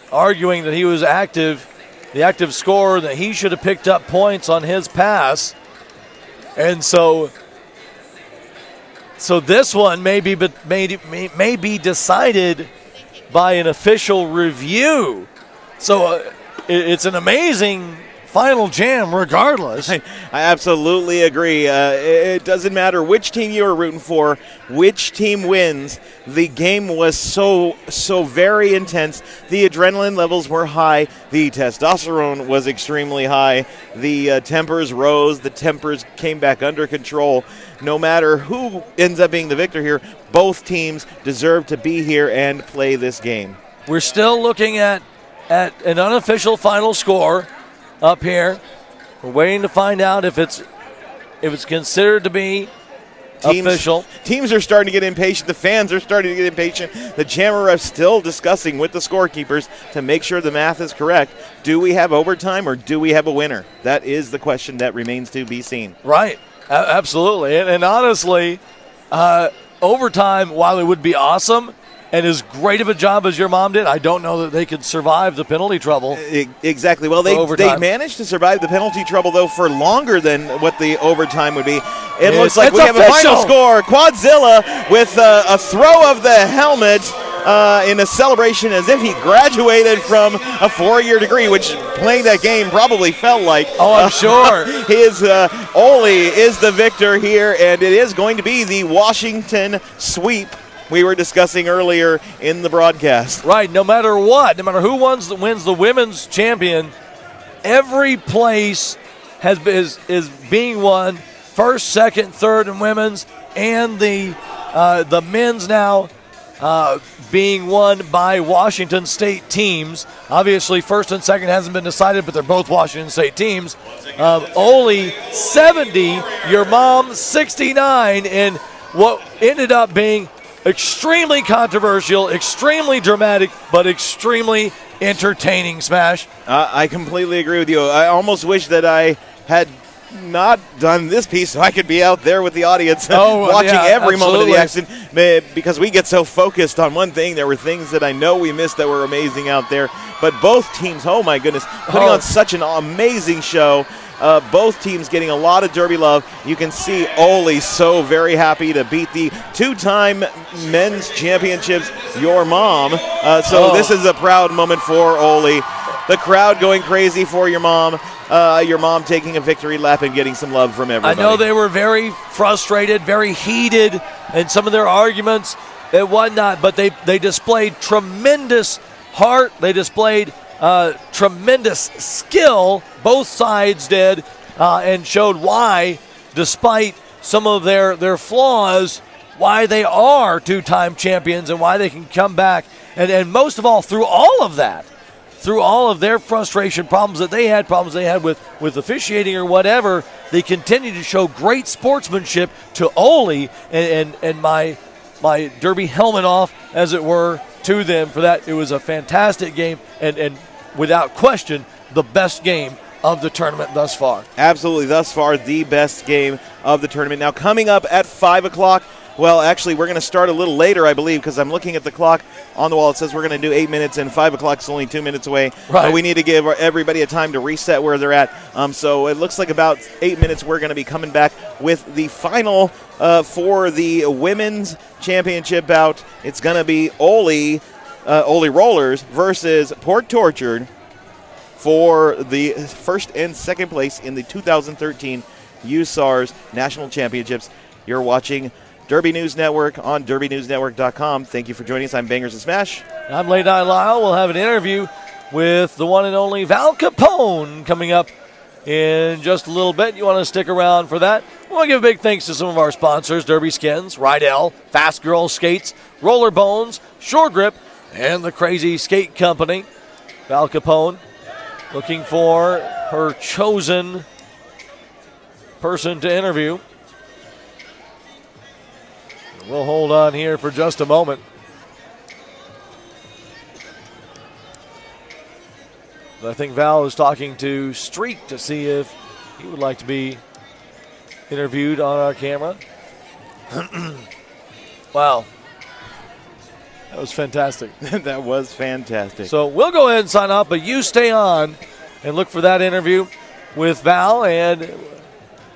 arguing that he was active, the active scorer, that he should have picked up points on his pass. And so this one may be decided by an official review. So it's an amazing final jam regardless. I absolutely agree. It doesn't matter which team you are rooting for, which team wins. The game was so very intense. The adrenaline levels were high. The testosterone was extremely high. The tempers rose. The tempers came back under control. No matter who ends up being the victor here, both teams deserve to be here and play this game. We're still looking at an unofficial final score up here. We're waiting to find out if it's considered to be official. Teams are starting to get impatient. The fans are starting to get impatient. The Jammer refs still discussing with the scorekeepers to make sure the math is correct. Do we have overtime or do we have a winner? That is the question that remains to be seen. Right. Absolutely. And honestly, overtime, while it would be awesome and as great of a job as your mom did, I don't know that they could survive the penalty trouble. Exactly. Well, they managed to survive the penalty trouble, though, for longer than what the overtime would be. It looks like we have a final score. Quadzilla with a throw of the helmet in a celebration as if he graduated from a 4-year degree, which playing that game probably felt like. Oh, I'm sure. Ole is the victor here, and it is going to be the Washington sweep we were discussing earlier in the broadcast. Right, no matter what, no matter who wins the women's champion, every place is being won, first, second, third in women's, and the men's now being won by Washington State teams. Obviously, first and second hasn't been decided, but they're both Washington State teams. Ole 70, your mom 69, in what ended up being extremely controversial, extremely dramatic, but extremely entertaining, Smash. I completely agree with you. I almost wish that I had not done this piece so I could be out there with the audience watching every moment of the action, because we get so focused on one thing. There were things that I know we missed that were amazing out there, but both teams, oh my goodness, putting on such an amazing show. Both teams getting a lot of Derby love. You can see Ole so very happy to beat the two-time men's championships, your mom. This is a proud moment for Ole. The crowd going crazy for your mom. Your mom taking a victory lap and getting some love from everybody. I know they were very frustrated, very heated in some of their arguments and whatnot, but they displayed tremendous heart. They displayed tremendous skill, both sides did, and showed why, despite some of their flaws, why they are two-time champions and why they can come back. And most of all, through all of that, through all of their frustration, problems they had with officiating or whatever, they continue to show great sportsmanship to Ole and my Derby helmet off, as it were, to them for that. It was a fantastic game and without question, the best game of the tournament thus far. Absolutely, thus far, the best game of the tournament. Now, coming up at 5 o'clock, well, actually, we're going to start a little later, I believe, because I'm looking at the clock on the wall. It says we're going to do 8 minutes, and 5 o'clock is only 2 minutes away. Right. We need to give everybody a time to reset where they're at. So it looks like about 8 minutes we're going to be coming back with the final for the women's championship bout. It's going to be Ole Rollers versus Port Tortured for the first and second place in the 2013 USARS National Championships. You're watching Derby News Network on DerbyNewsNetwork.com. Thank you for joining us. I'm Bangers and Smash. I'm Late Night Lyle. We'll have an interview with the one and only Val Capone coming up in just a little bit. You want to stick around for that? We want to give a big thanks to some of our sponsors: Derby Skins, Rydell, Fast Girl Skates, Roller Bones, Shore Grip, and the Crazy Skate Company. Val Capone looking for her chosen person to interview. We'll hold on here for just a moment. I think Val is talking to Streak to see if he would like to be interviewed on our camera. Wow. That was fantastic. That was fantastic. So we'll go ahead and sign off, but you stay on and look for that interview with Val and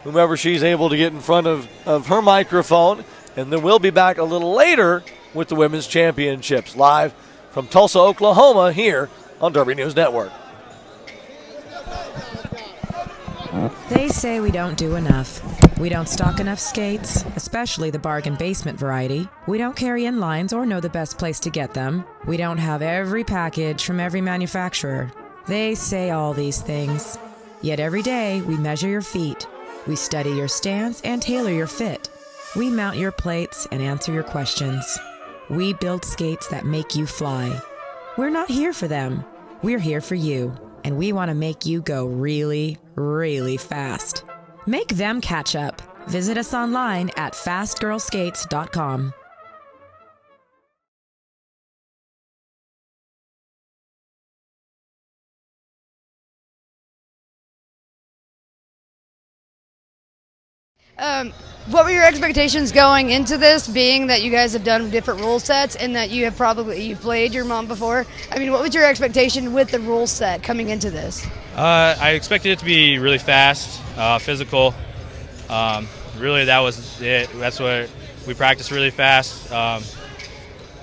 whomever she's able to get in front of her microphone. And then we'll be back a little later with the Women's Championships live from Tulsa, Oklahoma, here on Derby News Network. They say we don't do enough. We don't stock enough skates, especially the bargain basement variety. We don't carry inlines or know the best place to get them. We don't have every package from every manufacturer. They say all these things. Yet every day we measure your feet. We study your stance and tailor your fit. We mount your plates and answer your questions. We build skates that make you fly. We're not here for them. We're here for you, and we want to make you go really, really fast. Make them catch up. Visit us online at fastgirlskates.com. What were your expectations going into this, being that you guys have done different rule sets and that you've played your mom before? I mean, what was your expectation with the rule set coming into this? I expected it to be really fast, physical. Really, that was it. That's what we practiced really fast. I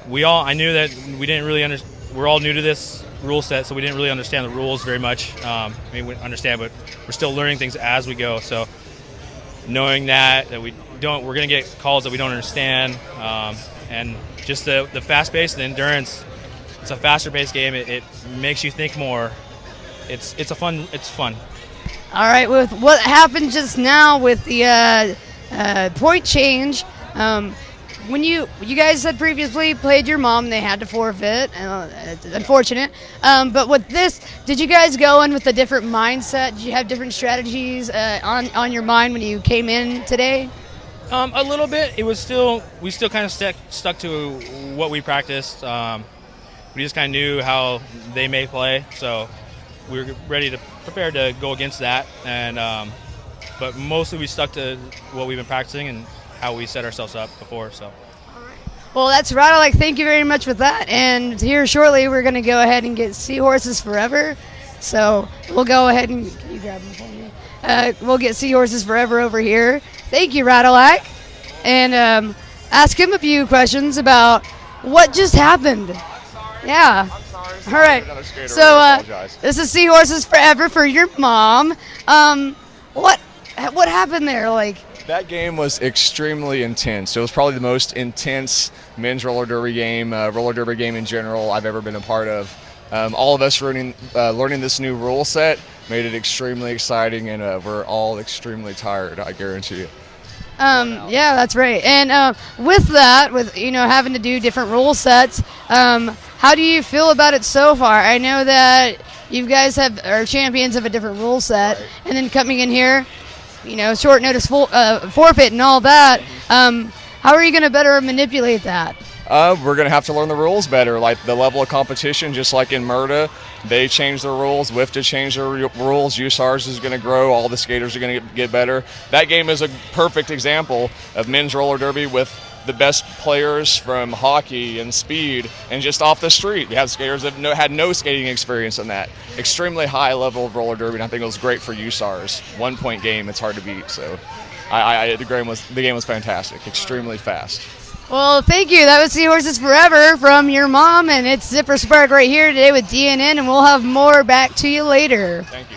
knew that we didn't really we're all new to this rule set, so we didn't really understand the rules very much. We understand, but we're still learning things as we go. So knowing that we're going to get calls that we don't understand, and just the fast pace, the endurance. It's a faster paced game. It makes you think more. It's fun. All right, with what happened just now with the point change, when you guys had previously played your mom, they had to forfeit. It's unfortunate. But with this, did you guys go in with a different mindset? Did you have different strategies on your mind when you came in today? A little bit. We still kind of stuck to what we practiced. We just kind of knew how they may play, so we were prepared to go against that. And but mostly we stuck to what we've been practicing and how we set ourselves up before. So. Well, that's right. Thank you very much for that. And here shortly, we're going to go ahead and get Seahorses Forever. So we'll go ahead and can you grab them for me? We'll get Seahorses Forever over here. Thank you, Ratalac. And ask him a few questions about what just happened. Yeah. I'm sorry. All right. So this is Seahorses Forever for your mom. What happened there? That game was extremely intense. It was probably the most intense men's roller derby game in general I've ever been a part of. All of us learning this new rule set made it extremely exciting, and we're all extremely tired, I guarantee you. Yeah, that's right. And with that, having to do different rule sets, how do you feel about it so far? I know that you guys are champions of a different rule set, right. And then coming in here, short notice forfeit and all that. How are you going to better manipulate that? We're going to have to learn the rules better. Like the level of competition, just like in MURTA, they changed the rules. WIFTA changed their rules. USARS is going to grow. All the skaters are going to get better. That game is a perfect example of men's roller derby with the best players from hockey and speed and just off the street. We have skaters that had no skating experience in that. Extremely high level of roller derby, and I think it was great for USARS. 1 point game, it's hard to beat. So the game was fantastic, extremely fast. Well, thank you. That was Seahorses Forever from your mom, and it's Zipper Spark right here today with DNN, and we'll have more back to you later. Thank you.